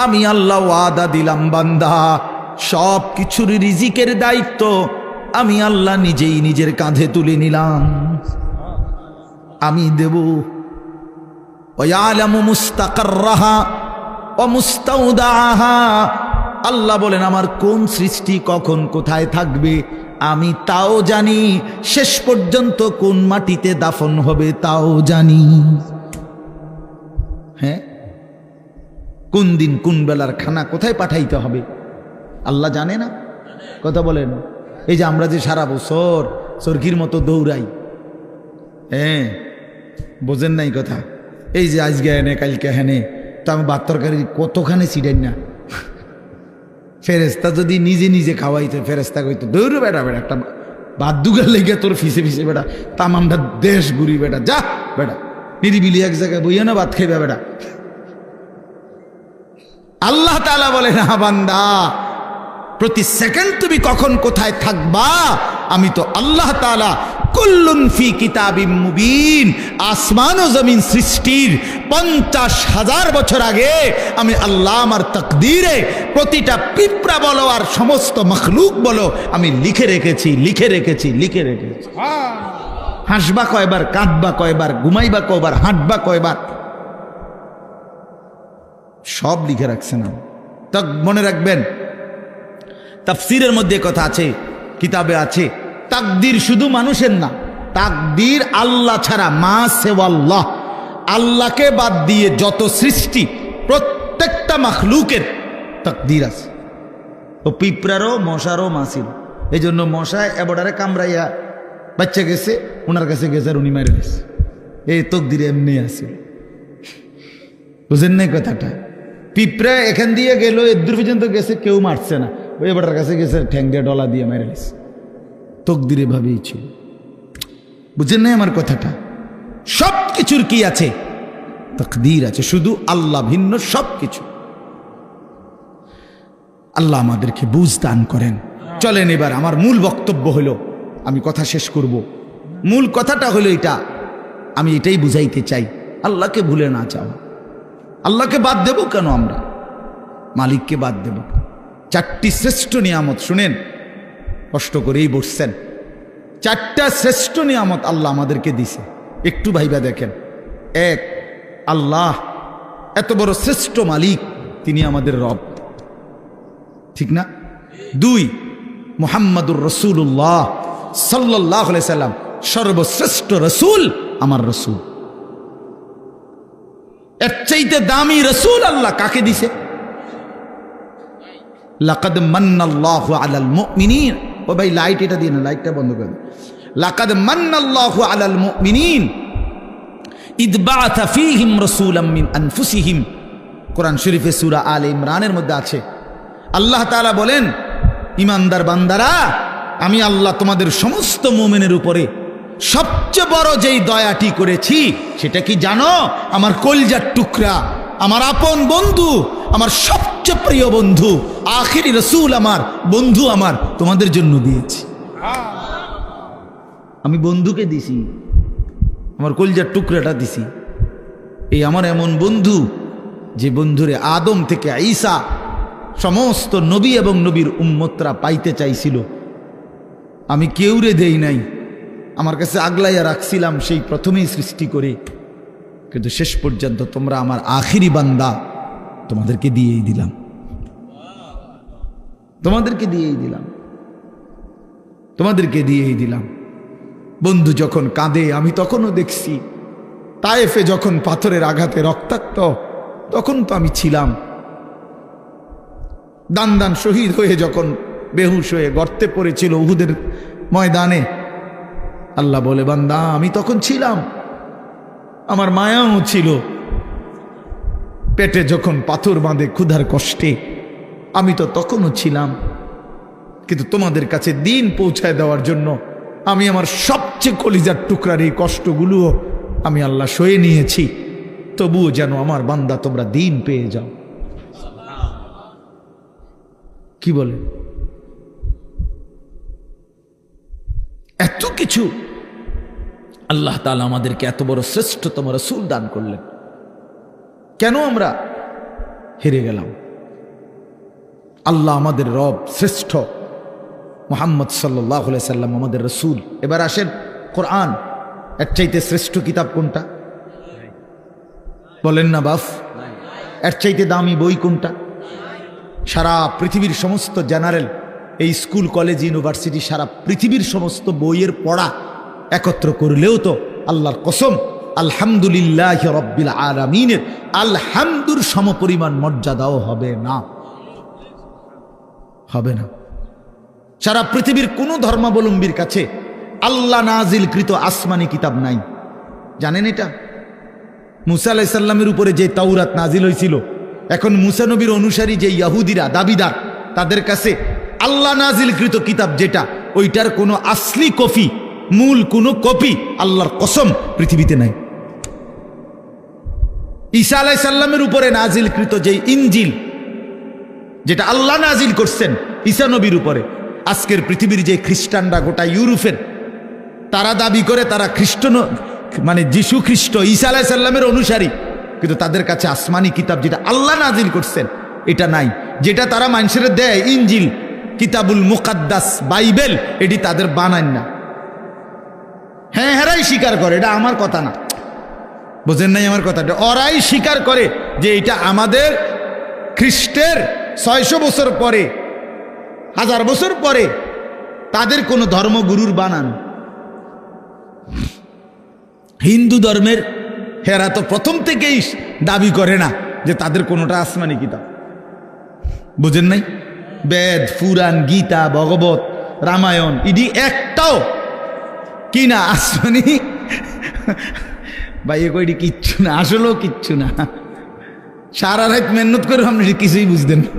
আমি আল্লাহ ওয়াদা দিলাম বান্দা সব কিছুর রিজিকের দায়িত্ব আমি আল্লাহ নিজেই নিজের কাঁধে তুলে নিলাম, আমি দেব। ওয়ালামু মুস্তাকাররাহা ওয়া মুস্তাউদাহা। আল্লাহ বলেন আমার কোন সৃষ্টি কখন কোথায় থাকবে আমি তাও জানি, শেষ পর্যন্ত কোন মাটিতে দাফন হবে তাও জানি। হ্যাঁ, কোন দিন কোন বেলার খানা কোথায় পাঠাইতে হবে আল্লাহ জানে না? কথা বলেন। এই যে আমরা যে সারা বছর সরকির মতো দৌড়াই, হ্যাঁ বোঝেন নাই কথা? এই যে আজকে হেনে কালকে হেনে, তো আমি ভাত তরকারি কতখানি ছিটেন না। ফেরেস্তা যদি নিজে নিজে খাওয়াইতো, ফেরেস্তা কইতো দৌড় বেটা বেটা একটা ভাত দুগার লেগে তোর ফিসে ফিসে বেটা তামামটা দেশ ঘুরি বেটা, যা বেটা নিরিবিলি এক জায়গায় বইয়া না ভাত খাইবা বেটা। আল্লাহ তাআলা বলে না বান্দা প্রতি সেকেন্ড তুমি কখন কোথায় থাকবা আমি তো আল্লাহ তাআলা কুল্লুন ফি কিতাবিম মুবিন। আসমান ও জমিন সৃষ্টির 50,000 বছর আগে আমি আল্লাহ আমার তাকদীরে প্রতিটা পিঁপড়া বলো আর সমস্ত মখলুক বলো আমি লিখে রেখেছি, লিখে রেখেছি, লিখে রেখেছি। হাসবা কয়বার, কাঁদবা কয়বার, ঘুমাইবা কয়বার, হাঁটবা কয়বার, সব লিখে রাখছে না। তা মনে রাখবেন তাফসীরের মধ্যে কথা আছে, কিতাবে আছে, তাকদীর শুধু মানুষের না, তাকদীর আল্লাহ ছাড়া, মা সেওয়াল্লাহ, আল্লাহকে বাদ দিয়ে যত সৃষ্টি প্রত্যেকটা মাখলুকের তাকদীর আছে। ও পিঁপড়ারও মশারও মা ছিল। এই জন্য মশা এবডারে কামড়াইয়া বাচ্চা গেছে, ওনার কাছে গেছে আর উনি মেরে গেছে। এই তকদিরে এমনি আছে, বুঝেন নাই কথাটা? পিঁপড়া এখান দিয়ে গেল, এদূর পর্যন্ত গেছে, কেউ মারছে না, ওই এবডার কাছে গেছে, ঠ্যাং দিয়ে ডলা দিয়ে মেরে গেছে। তকদিরে ভাবেই ছিল, বুঝেন নাই আমার কথাটা? সব কিছুর কি আছে? তাকদীর আছে, শুধু আল্লাহ ভিন্ন সব কিছু। আল্লাহ আমাদেরকে বুঝ দান করেন। চলেন এবার আমার মূল বক্তব্য হলো, আমি কথা শেষ করব। মূল কথাটা হলো এটা, আমি এটাই বুঝাইতে চাই, আল্লাহকে ভুলে না যাও। আল্লাহকে বাদ দেব কেন আমরা? মালিককে বাদ দেব? চারটি শ্রেষ্ঠ নিয়ামত শুনেন, কষ্ট করেই বসছেন। চারটা শ্রেষ্ঠ নিয়ামত আল্লাহ আমাদেরকে দিছে, একটু ভাইবা দেখেন। এক, আল্লাহ এত বড় শ্রেষ্ঠ মালিক, তিনি আমাদের রব, ঠিক না? দুই, মুহাম্মাদুর রাসূলুল্লাহ সাল্লাল্লাহু আলাইহি সাল্লাম সর্বশ্রেষ্ঠ রসুল, আমার রসুল। এর চাইতে দামি রসুল আল্লাহ কাকে দিছে? লাকাদ মান্নাল্লাহু আলাল মুমিনিন। ও ভাই লাইট এটা দিয়ে না, লাইটটা বন্ধ করে। লাকাদ মান্নাল্লাহু আলাল মুমিনিন ইদ বাআথা ফীহিম রাসূলাম মিন আনফুসিহিম। কোরআন শরীফে সূরা আলে ইমরানের মধ্যে আছে। আল্লাহ তাআলা বলেন, ইমানদার বান্দারা, আমি আল্লাহ তোমাদের সমস্ত মুমিনের উপরে সবচেয়ে বড় যেই দয়াটি করেছি সেটা কি জানো? আমার কলিজার টুকরা, আমার আপন বন্ধু, আমার সবচেয়ে প্রিয় বন্ধু, আখিরি রসুল, আমার বন্ধু, আমার তোমাদের জন্য দিয়েছি। আমি বন্ধুকে দিছি, আমার কলিজার টুকরাটা দিছি। এই আমার এমন বন্ধু, যে বন্ধুরে আদম থেকে ঈসা সমস্ত নবী এবং নবীর উম্মতরা পাইতে চাইছিল, আমি কেউরে দেই নাই, আমার কাছে আগলাইয়া রাখছিলাম সেই প্রথমেই সৃষ্টি করে। কিন্তু শেষ পর্যন্ত তোমরা আমার আখিরি বান্দা, তোমাদেরকে দিয়েই দিলাম, তোমাদেরকে দিয়েই দিলাম, তোমাদেরকে দিয়েই দিলাম। বন্ধু যখন কাঁদে আমি তখনও দেখছি, তায়েফে যখন পাথরের আঘাতে রক্তাক্ত, তখন তো আমি ছিলাম। দান দান শহীদ হয়ে যখন বেহুশ হয়ে গর্তে পড়েছিল উহুদের ময়দানে, আল্লাহ বলে, বান্দা আমি তখন ছিলাম, আমার মায়াও ছিল। পেটে যখন পাথর বাঁধে ক্ষুধার কষ্টে, আমি তো তখনও ছিলাম। কিন্তু তোমাদের কাছে দিন পৌঁছায় দেওয়ার জন্য আমি আমার সবচেয়ে কলিজার টুকরার এই কষ্টগুলোও আমি আল্লাহ সয়ে নিয়েছি, তবুও যেন আমার বান্দা তোমরা দিন পেয়ে যাও। কি বলে? এত কিছু আল্লাহ তাআলা আমাদেরকে এত বড় শ্রেষ্ঠতম রাসূল দান করলেন, কেন আমরা হেরে গেলাম? আল্লাহ আমাদের রব, শ্রেষ্ঠ মুহাম্মদ সাল্লাল্লাহু আলাইহি সাল্লাম আমাদের রাসূল। এবার আসেন, কোরআন এর চাইতে শ্রেষ্ঠ কিতাব কোনটা? বলেন না বাফ। এর চাইতে দামি বই কোনটা? সারা পৃথিবীর সমস্ত জেনারেল, এই স্কুল কলেজ ইউনিভার্সিটি, সারা পৃথিবীর সমস্ত বইয়ের পড়া একত্র করলেও তো আল্লাহর কসম আলহামদুলিল্লাহি রাব্বিল আলামিনের আলহামদুর সমপরিমাণ মর্যাদাও হবে না, হবে না। সারা পৃথিবীর কোনো ধর্মাবলম্বীর কাছে আল্লাহ নাজিলকৃত আসমানি কিতাব নাই, জানেন এটা? মুসা আলাইহিস সালামের উপরে যে তাওরাত নাজিল হয়েছিল, এখন মুসা নবীর অনুসারী যে ইহুদিরা দাবিদার, তাদের কাছে আল্লাহ নাজিলকৃত কিতাব যেটা, ওইটার কোনো আসলি কপি, মূল কোনো কপি আল্লাহর কসম পৃথিবীতে নাই। ঈসা আলাইহিস সালামের উপরে নাজিলকৃত যে ইনজিল, যেটা আল্লাহ নাজিল করছেন ঈসা নবীর উপরে, আজকের পৃথিবীর যে খ্রিস্টানরা, গোটা ইউরোপের, তারা দাবি করে তারা খ্রিস্ট, মানে যিশু খ্রিস্ট ঈসা আলাইহিস সালামের অনুসারী, কিন্তু তাদের কাছে আসমানি কিতাব যেটা আল্লাহ নাজিল করছেন এটা নাই। যেটা তারা মানুষের দেয় ইনজিল, কিতাবুল মুকাদ্দাস, বাইবেল, এটি তাদের বানান না। হ্যাঁ, হেরাই স্বীকার করে, এটা আমার কথা না, বোঝেন নাই আমার কথাটা? ওরাই স্বীকার করে যে এটা আমাদের খ্রিস্টের 600 বছর পরে, 1000 বছর পরে তাদের কোনো ধর্মগুরুর বানানো। হিন্দু ধর্মের হেরা তো প্রথম থেকেই দাবি করে না যে তাদের কোনোটা আসমানি কিতাব, বুঝেন নাই? বেদ, পুরাণ, গীতা, ভগবত, রামায়ণ ইডি একটাও কিনা আসমানি ভাই কইডি কিচ্ছু না, আসলেও কিচ্ছু না। সারা রাত মেহনত করে আপনি কিছুই বুঝতেন না।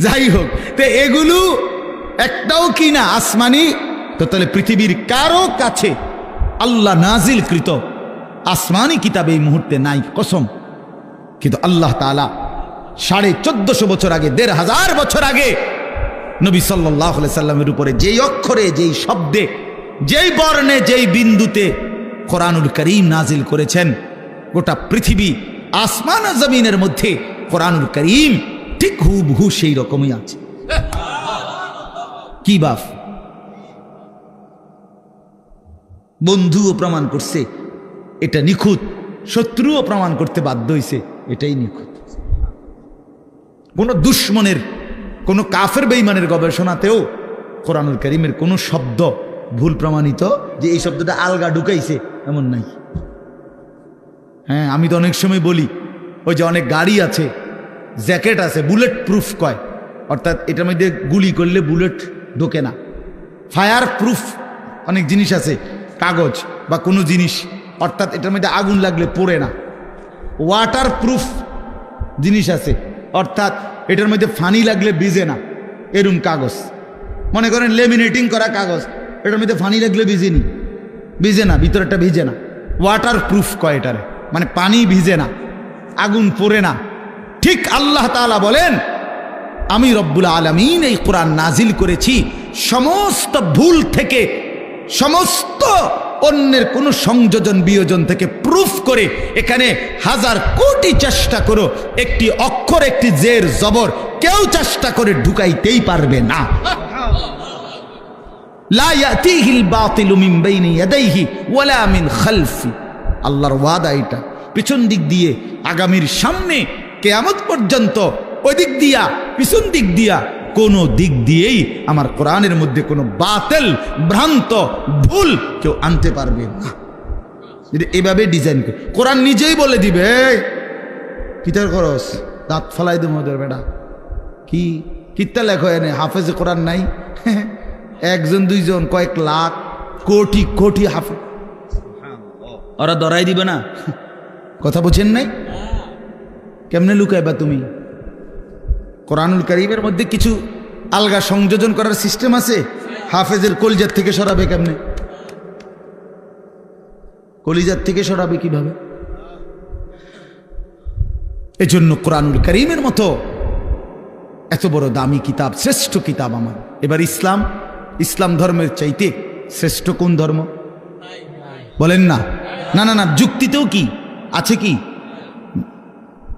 যাই হোক, তো এগুলো একটাও কিনা আসমানি, তো তাহলে পৃথিবীর কারো কাছে আল্লাহ নাজিল কৃত আসমানি কিতাব এই মুহূর্তে নাই, কসম। কিন্তু আল্লাহ তাআলা 1450 বছর আগে, 1500 বছর আগে নবী সাল্লাল্লাহু আলাইহি সাল্লামের উপরে যেই অক্ষরে, যেই শব্দে, যেই বর্ণে, যেই বিন্দুতে কোরআনুল কারীম নাজিল করেছেন, গোটা পৃথিবী আসমান ও জমিনের মধ্যে কোরআনুল কারীম ঠিক হুবহু সেই রকমই আছে। কি বাপ, বন্ধুও প্রমাণ করছে এটা নিখুঁত, শত্রুও প্রমাণ করতে বাধ্য হয়েছে এটাই নিখুঁত। কোন দুশ্মনের, কোন কাফের বেঈমানের গবেষণাতেও কোরআনুল কারীমের কোন শব্দ ভুল প্রমাণিত যে এই শব্দটা আলগা ঢুকাইছে এমন নাই। হ্যাঁ, আমি তো অনেক সময় বলি, ওই যে অনেক গাড়ি আছে, জ্যাকেট আছে, বুলেট প্রুফ কয়, অর্থাৎ এটার মধ্যে গুলি করলে বুলেট ঢোকে না। ফায়ার প্রুফ অনেক জিনিস আছে, কাগজ বা কোনো জিনিস, অর্থাৎ এটার মধ্যে আগুন লাগলে পড়ে না। ওয়াটার প্রুফ জিনিস আছে, অর্থাৎ এটার মধ্যে ফানি লাগলে ভিজে না, এরম কাগজ। মনে করেন লেমিনেটিং করা কাগজ, এটার মধ্যে ফানি লাগলে ভিজে না, ভিতরেরটা ভিজে না। ওয়াটার প্রুফ কয় এটারে, মানে পানি ভিজে না, আগুন পড়ে না। ঠিক আল্লাহ তাআলা বলেন, আমি রব্বুল আলামিন এই কোরআন নাজিল করেছি সমস্ত ভুল থেকে, সমস্ত অন্যের কোনো সংযোজন বিয়োজন থেকে প্রুফ করে। এখানে 1000 কোটি চেষ্টা করো, একটি অক্ষর, একটি জের জবর কেউ চেষ্টা করে ঢুকাইতেই পারবে না। লা ইয়াতিহিল বাতিলু মিন বাইনি ইয়াদাইহি ওয়ালা মিন খালফি। আল্লাহর ওয়াদা এটা, পিছন দিক দিয়ে, আগামীর সামনে, কিয়ামত পর্যন্ত, ওই দিক দিয়া, পিছন দিক দিয়া, কোনো দিক দিয়েই আমার কোরআনের মধ্যে কোনো বাতিল, ভ্রান্ত, ভুল কেউ আনতে পারবে না। এভাবে ডিজাইন করে কোরআন নিজেই বলে দিবে, কিতার খরচ দাঁত ফালাই দেবো ওদের বেটা, কি কিতা লেখো এনে হাফেজে কোরআন নাই, একজন দুইজন, কয়েক লাখ, কোটি কোটি হাফেজ, ওরা ধরাই দিবে না। কথা বুঝেন নাই? কেমনে লুকাইবা তুমি? কোরআনুল কারীমের মধ্যে কিছু আলগা সংযোজন করার সিস্টেম আছে। হাফেজের কলিজার থেকে সরাবে কেমনে? কলিজার থেকে সরাবে কিভাবে? এজন্য কোরআনুল কারীমের মতো এত বড় দামি কিতাব, শ্রেষ্ঠ কিতাব আমার। এবার ইসলাম ধর্মের চাইতে শ্রেষ্ঠ কোন ধর্ম বলেন না? না না না, যুক্তিতেও কি আছে, কি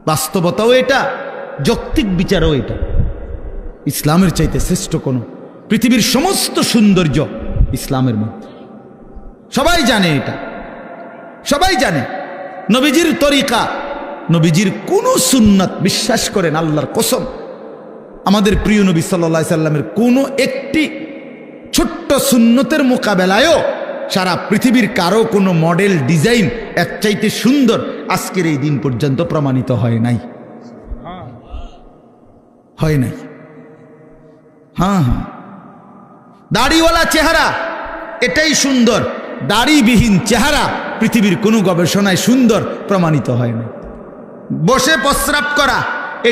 বাস্তবতাও এটা, যৌক্তিক বিচারও এটা। ইসলামের চাইতে শ্রেষ্ঠ কোন, পৃথিবীর সমস্ত সৌন্দর্য ইসলামের মধ্যে। সবাই জানে এটা, সবাই জানে। নবীজির তরিকা, নবীজির কোন সুন্নাত, বিশ্বাস করেন আল্লাহর কসম, আমাদের প্রিয় নবী সাল্লাল্লাহু আলাইহি সাল্লামের কোনো একটি ছোট্ট সুন্নতের মোকাবেলায়ও সারা পৃথিবীর কারো কোনো মডেল, ডিজাইন এর চাইতে সুন্দর আজকের এই দিন পর্যন্ত প্রমাণিত হয় নাই, হয় নাই। হ্যাঁ হ্যাঁ, দাড়িওয়ালা চেহারা এটাই সুন্দর, দাড়িবিহীন চেহারা পৃথিবীর কোনো গবেষণায় সুন্দর প্রমাণিত হয় না। বসে প্রস্রাব করা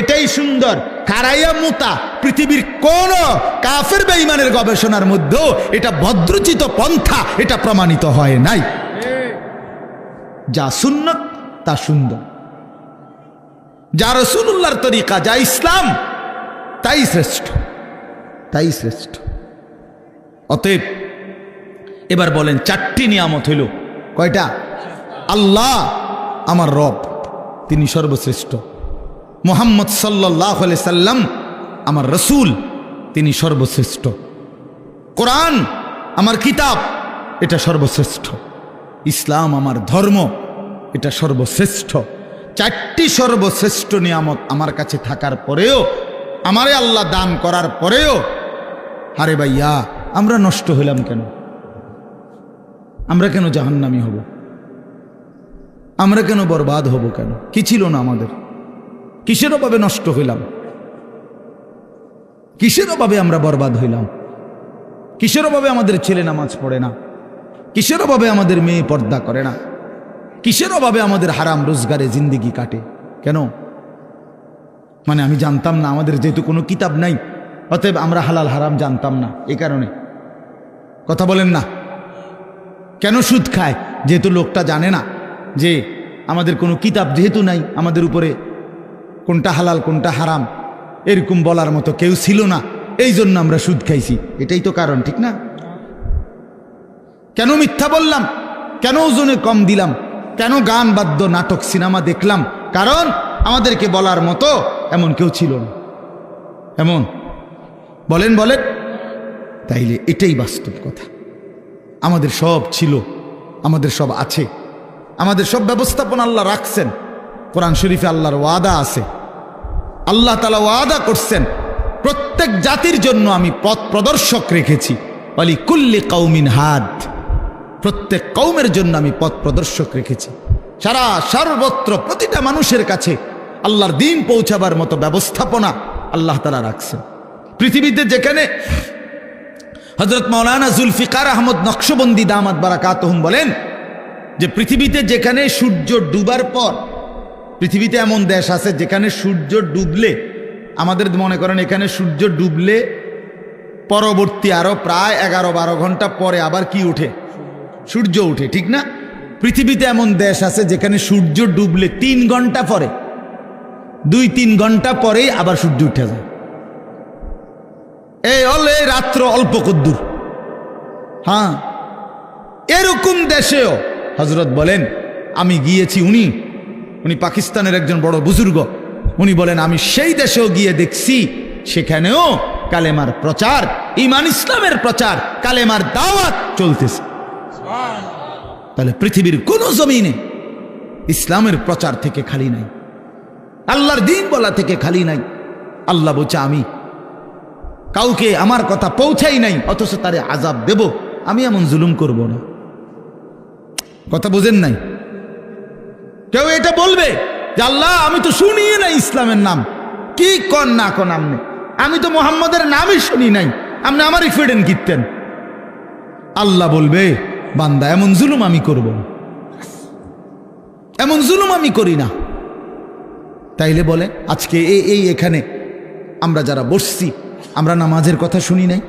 এটাই সুন্দর, খাড়াইয়া মুতা পৃথিবীর কোন কাফের বেঈমানের গবেষণার মধ্যেও এটা ভদ্রচিত পন্থা, এটা প্রমাণিত হয় নাই। যা সুন্নত তা সুন্দর, যা রাসূলুল্লাহর তরিকা, যা ইসলাম, তাই শ্রেষ্ঠ, তাই শ্রেষ্ঠ। অতএব এবার বলেন, 4টি নিয়ামত হইল, কয়টা? আল্লাহ আমার রব, তিনি সর্বশ্রেষ্ঠ। মুহাম্মদ সাল্লাল্লাহু আলাইহি সাল্লাম আমার রসুল, তিনি সর্বশ্রেষ্ঠ। কোরআন আমার কিতাব, এটা সর্বশ্রেষ্ঠ। ইসলাম আমার ধর্ম, এটা সর্বশ্রেষ্ঠ। 4টি সর্বশ্রেষ্ঠ নিয়ামত আমার কাছে থাকার পরেও, আমারে আল্লাহ দান করার পরেও, আরে ভাইয়া আমরা নষ্ট হইলাম কেন? আমরা কেন জাহান্নামী হব? আমরা কেন বরবাদ হব? কেন? কি ছিল না আমাদের? কিসের অভাবে নষ্ট হইলাম? কিসের অভাবে আমরা বরবাদ হইলাম? কিসের অভাবে আমাদের ছেলে নামাজ পড়ে না? কিসের অভাবে আমাদের মেয়ে পর্দা করে না? কিসের অভাবে আমাদের হারাম রোজগারে জিন্দেগি কাটে? কেন? মানে আমি জানতাম না, আমাদের যেহেতু কোনো কিতাব নাই, অতএব আমরা হালাল হারাম জানতাম না, এই কারণে। কথা বলেন না? কেন সুদ খায়? যেহেতু লোকটা জানে না যে আমাদের কোনো কিতাব যেহেতু নাই, আমাদের উপরে কোনটা হালাল কোনটা হারাম এরকম বলার মতো কেউ ছিল না, এই জন্য আমরা সুদ খাইছি। এটাই তো কারণ, ঠিক না? কেন মিথ্যা বললাম? কেন ওজনে কম দিলাম? কেন গান বাদ্য নাটক সিনেমা দেখলাম? কারণ আমাদেরকে বলার মতো এমন কেউ ছিল না। এমন বলেন বলেন, তাইলে এটাই বাস্তব কথা। আমাদের সব ছিল, আমাদের সব আছে, আমাদের সব ব্যবস্থাপনা আল্লাহ রাখছেন। কোরআন শরীফে আল্লাহর ওয়াদা আছে, আল্লাহ তাআলা ওয়াদা করছেন প্রত্যেক জাতির জন্য আমি পথ প্রদর্শক রেখেছি। ওয়ালি কুল্লি কওমিন হাদ, প্রত্যেক কওমের জন্য আমি পথ প্রদর্শক রেখেছি। সারা সর্বত্র প্রতিটা মানুষের কাছে আল্লাহর দ্বীন পৌঁছাবার মতো ব্যবস্থাপনা আল্লাহ তাআলা রাখছেন। পৃথিবীতে যেখানে হযরত মাওলানা জুলফিকার আহমদ নকশবন্দি দামাত বারাকাতুহুম বলেন যে পৃথিবীতে যেখানে সূর্য ডুবার পর, পৃথিবীতে এমন দেশ আছে যেখানে সূর্য ডুবলে, আমাদের মনে করেন এখানে সূর্য ডুবলে পরবর্তী আরো প্রায় 11-12 ঘন্টা পরে আবার কি উঠে? সূর্য উঠে, ঠিক না? পৃথিবীতে এমন দেশ আছে যেখানে সূর্য ডুবলে 3 ঘন্টা পরে, 2-3 ঘন্টা পরেই আবার সূর্য উঠে যায়। এই রাত্র অল্প কদ্দুর। হ্যাঁ, এরকম দেশেও হযরত বলেন আমি গিয়েছি, উনি পাকিস্তানের একজন বড় বুজুর্গ, উনি বলেন আমি সেই দেশেও গিয়ে দেখছি সেখানেও কালেমার প্রচার, ঈমান ইসলামের প্রচার, কালেমার দাওয়াত চলতেছে। তাহলে পৃথিবীর কোন জমিনে ইসলামের প্রচার থেকে খালি নাই, আল্লাহর দ্বীন বলা থেকে খালি নাই। আল্লাহ বলছে আমি কাউকে আমার কথা পৌঁছাই নাই অথচ তারে আযাব দেব, আমি এমন জুলুম করব না। কথা বুঝেন নাই? কেউ এটা বলবে যে আল্লাহ আমি তো শুনিয়ে নাই ইসলামের নাম, কি কন না কন আমনে, আমি তো মোহাম্মদের নামই শুনি নাই, আপনি আমারই ফেডেন কিনতেন। আল্লাহ বলবে বান্দা এমন জুলুম আমি করব না, এমন জুলুম আমি করি না। তাইলে বলে আজকে এই এখানে আমরা যারা বসছি, আমরা নামাজের কথা শুনি নাই,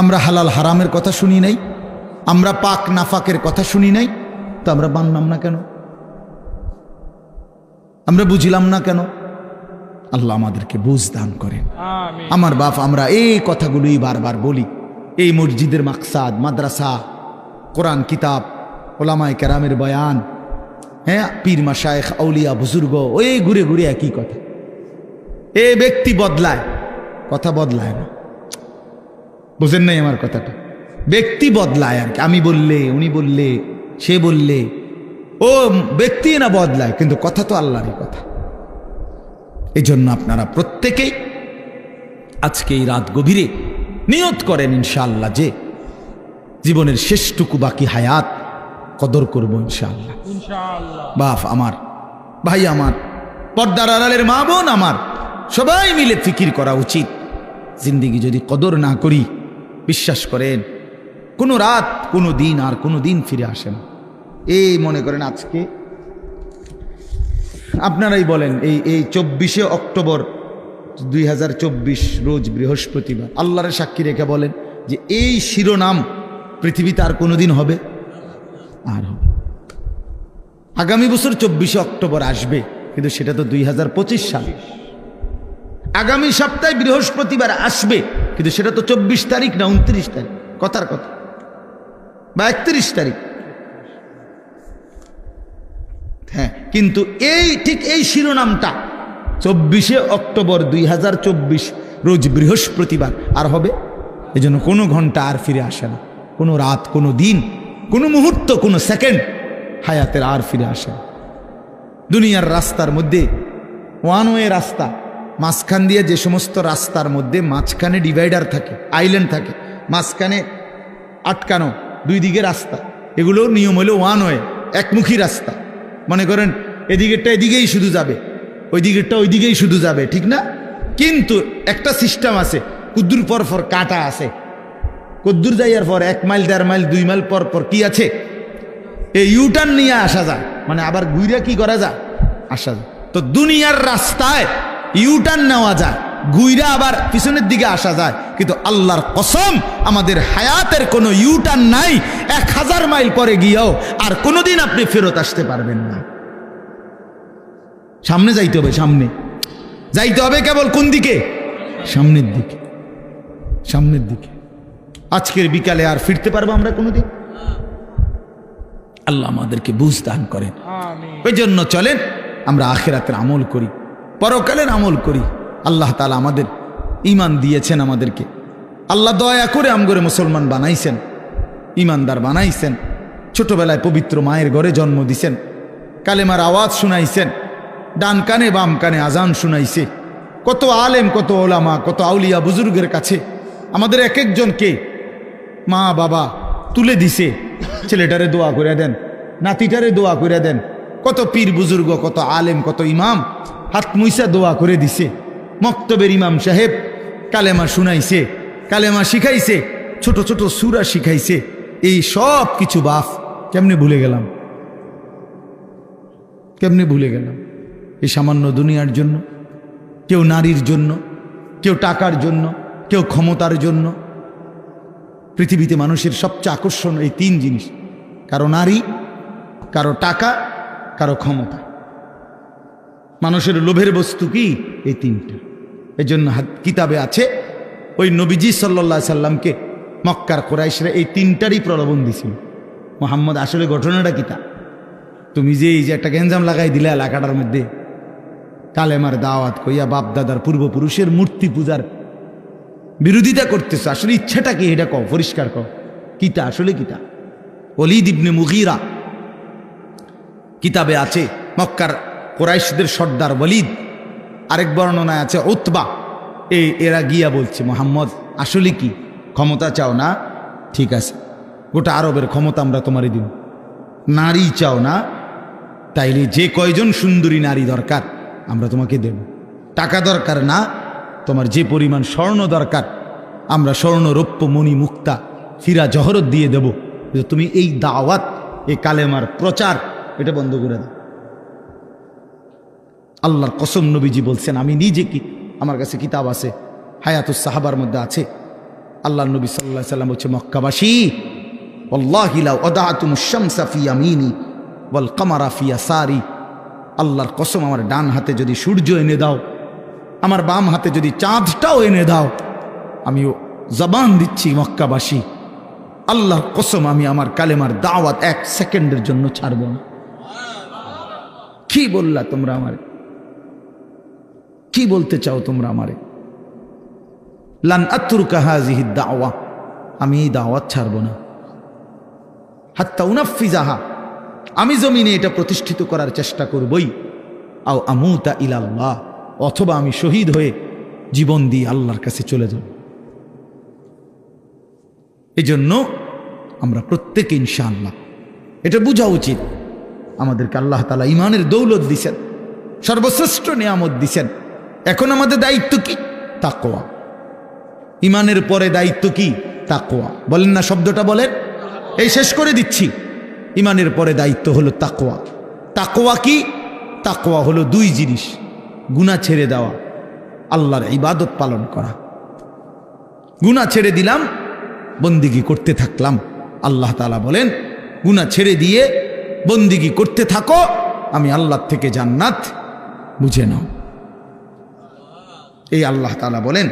আমরা হালাল হারামের কথা শুনি নাই, আমরা পাক নাফাকের কথা শুনি নাই, তো আমরা মানলাম না কেন? আমরা বুঝিলাম না কেন? আল্লাহ আমাদেরকে বুঝ দান করেন। আমার বাপ, আমরা এই কথাগুলোই বারবার বলি। এই মসজিদের মাকসাদ, মাদ্রাসা, কোরআন কিতাব, ওলামায়ে কেরামের বয়ান, হ্যাঁ, পীর মাশায়েখ আউলিয়া বুজুর্গ, ওই ঘুরে ঘুরে একই কথা। এ ব্যক্তি বদলায়, কথা বদলায় না। বুঝেন নাই আমার কথাটা? ব্যক্তি বদলায় আর কি, আমি বললে, উনি বললে, সে বললে, ও ব্যক্তি না বদলায়, কিন্তু কথা তো আল্লাহরই কথা। এই জন্য আপনারা প্রত্যেকেই আজকে এই রাত গভীরে নিয়ত করেন ইনশাআল্লাহ যে জীবনের শেষটুকু বাকি হায়াত কদর করব ইনশাআল্লাহ। বাপ আমার, ভাই আমার, পর্দার আড়ালের মা বোন আমার, সবাই মিলে ফিকির করা উচিত। জিন্দেগি যদি কদর না করি, বিশ্বাস করেন কোনো রাত, কোনো দিন আর কোনো দিন ফিরে আসে না। এই মনে করেন আজকে আপনারাই বলেন, এই 24শে অক্টোবর 2024 রোজ বৃহস্পতিবার, আল্লাহর সাক্ষী রেখে বলেন যে এই শিরোনাম পৃথিবীতে আর কোনোদিন হবে? আর হবে। আগামী বছর 24শে অক্টোবর আসবে, কিন্তু সেটা তো 2025 সাল। আগামী সপ্তাহে বৃহস্পতিবার আসবে, কিন্তু সেটা তো 24 তারিখ না 29 তারিখ, কথার কথা, বা 31 তারিখ। হ্যাঁ, কিন্তু ঠিক এই শিরোনামটা 24শে অক্টোবর 2024 রোজ বৃহস্পতিবার আর হবে। এই জন্য কোনো ঘন্টা আর ফিরে আসে না, কোনো রাত, কোনো দিন, কোনো মুহূর্ত, কোনো সেকেন্ড হায়াতের আর ফিরে আসে না। দুনিয়ার রাস্তার মধ্যে ওয়ান ওয়ে রাস্তা, মাঝখান দিয়ে যে সমস্ত রাস্তার মধ্যে মাঝখানে ডিভাইডার থাকে, আইল্যান্ড থাকে, মাঝখানে আটকানো, দুই দিকে রাস্তা, এগুলো নিয়ম হলো ওয়ান ওয়ে, একমুখী রাস্তা। মনে করেন এদিকেরটা এদিকেই শুধু যাবে, ওই দিকেরটা ওই দিকেই শুধু যাবে, ঠিক না? কিন্তু একটা সিস্টেম আছে, কুদ্দুর পর পর কাটা আছে, কুদ্দুর যাইয়ার পর 1 মাইল 1.5 মাইল 2 মাইল পর পর কি আছে, এই ইউটার্ন নিয়ে আসা যায়, মানে আবার ঘুরে কি করা যায়, আসা যায়। তো দুনিয়ার রাস্তায় ইউটার্ন নেওয়া যায়, ঘুরে আবার পিছনের দিকে আসা যায়, কিন্তু আল্লাহর কসম আমাদের হায়াতের কোনো ইউটার্ন নাই। 1000 মাইল পরে গিয়েও আর কোনোদিন আপনি ফেরত আসতে পারবেন না। সামনে যাইতে হবে, সামনে যাইতে হবে, কেবল কোন দিকে, সামনের দিকে, সামনের দিকে। আজকের বিকালে আর ফিরতে পারবো আমরা কোনোদিন? আল্লাহ আমাদেরকে বুঝ দান করেন। ওই জন্য চলেন আমরা আখিরাতের আমল করি, পরকালের আমল করি। আল্লাহ তাআলা আমাদের ঈমান দিয়েছেন, আমাদেরকে আল্লাহ দয়া করে আমগরে মুসলমান বানাইছেন, ঈমানদার বানাইছেন। ছোটবেলায় পবিত্র মায়ের ঘরে জন্ম দিছেন, কালেমার আওয়াজ শুনাইছেন, ডান কানে বাম কানে আজান শুনাইছে। কত আলেম, কত ওলামা, কত আউলিয়া বুজুর্গের কাছে আমাদের এক একজনকে মা বাবা তুলে দিছে, ছেলেটারে দোয়া করে দেন, নাতিটারে দোয়া করে দেন। কত পীর বুজুর্গ, কত আলেম, কত ইমাম হাত মুইসা দোয়া করে দিছে। মক্তবের ইমাম সাহেব কালেমা শুনাইছে, কালেমা শিখাইছে, ছোট ছোট সূরা শিখাইছে। এই সব কিছু বাপ কেমনে ভুলে গেলাম, কেমনে ভুলে গেলাম? এই সামান্য দুনিয়ার জন্য, কেউ নারীর জন্য, কেউ টাকার জন্য, কেউ ক্ষমতার জন্য। পৃথিবীতে মানুষের সবচেয়ে আকর্ষণ এই 3 জিনিস, কারো নারী, কারো টাকা, কারো ক্ষমতা। মানুষের লোভের বস্তু কি? এই 3টা। এই জন্য কিতাবে আছে ওই নবীজি সাল্লাল্লাহু আলাইহি সাল্লামকে মক্কার কুরাইশরা এই 3টারই প্রলোভন দিছিল। মুহাম্মদ আসলে ঘটনাটা কিতা? তুমি যে এই যে একটা গেঞ্জাম লাগাই দিলে এলাকাটার মধ্যে, কালেমার দাওয়াত কইয়া বাপ দাদার পূর্বপুরুষের মূর্তি পূজার বিরোধিতা করতেছ, আসলে ইচ্ছাটা কি এটা কও, পরিষ্কার কও, কিতা আসলে কিতা? ওলীদ ইবনে মুগীরা কিতাবে আছে, মক্কার কুরাইশদের সর্দার ওলীদ, আরেক বর্ণনায় আছে উতবা, এরা গিয়া বলছে মুহাম্মদ আসলে কি ক্ষমতা চাও না? ঠিক আছে, গোটা আরবের ক্ষমতা আমরা তোমারে দিব। নারী চাও না? তাইলে যে কয়জন সুন্দরী নারী দরকার আমরা তোমাকে দেব। টাকা দরকার না? তোমার যে পরিমাণ স্বর্ণ দরকার আমরা স্বর্ণ, রৌপ্য, মণি, মুক্তা, হীরা, জহরত দিয়ে দেব। তুমি এই দাওয়াত, এই কালেমার প্রচার এটা বন্ধ করে দাও। আল্লাহর কসম নবীজি বলছেন, আমি নিজে কি, আমার কাছে কিতাব আছে, হায়াতুস সাহাবার মধ্যে আছে। আল্লাহ নবী সাল্লাল্লাহু আলাইহি সাল্লাম বলছে, মক্কাবাসী ওয়াল্লাহি লাউ আদাতুমুশ শামসা ফি ইয়ামিনি ওয়াল কামারা ফি ইয়াসারি, আল্লাহর কসম আমার ডান হাতে যদি সূর্য এনে দাও, আমার বাম হাতে যদি চাঁদটাও এনে দাও, আমিও জবান দিচ্ছি মক্কাবাসী, আল্লাহর কসম আমি আমার কালেমার দাওয়াত 1 সেকেন্ডের জন্য ছাড়ব না। কি বললা তোমরা আমারে? কি বলতে চাও তোমরা আমারে? লান আতরুকা হাযিহি দাওয়া, আমি এই দাওয়াত ছাড়ব না। হাত্তা উনাফিজাহা, আমি জমিনে এটা প্রতিষ্ঠিত করার চেষ্টা করবই। আও আমুতা ইলাল্লাহ, অথবা আমি শহীদ হয়ে জীবন দিয়ে আল্লাহর কাছে চলে যাব। এজন্য আমরা প্রত্যেকে ইনশাআল্লাহ এটা বোঝা উচিত, আমাদেরকে আল্লাহ তাআলা ঈমানের দৌলত দিছেন, সর্বশ্রেষ্ঠ নিয়ামত দিছেন। এখন আমাদের দায়িত্ব কি? তাকওয়া। ঈমানের পরে দায়িত্ব কি? তাকওয়া। বলেন না শব্দটা বলেন, এই শেষ করে দিচ্ছি। ঈমানের পরে দায়িত্ব হলো তাকওয়া। তাকওয়া কি? তাকওয়া হলো 2 জিনিস, গুনাহ ছেড়ে দেওয়া, আল্লাহর ইবাদত পালন করা। গুনাহ ছেড়ে দিলাম, বন্দিগি করতে থাকলাম। আল্লাহ তাআলা বলেন, গুনাহ ছেড়ে দিয়ে বন্দিগি করতে থাকো, আমি আল্লাহ থেকে জান্নাত বুঝে নাও। এই আল্লাহ তাআলা বলেন,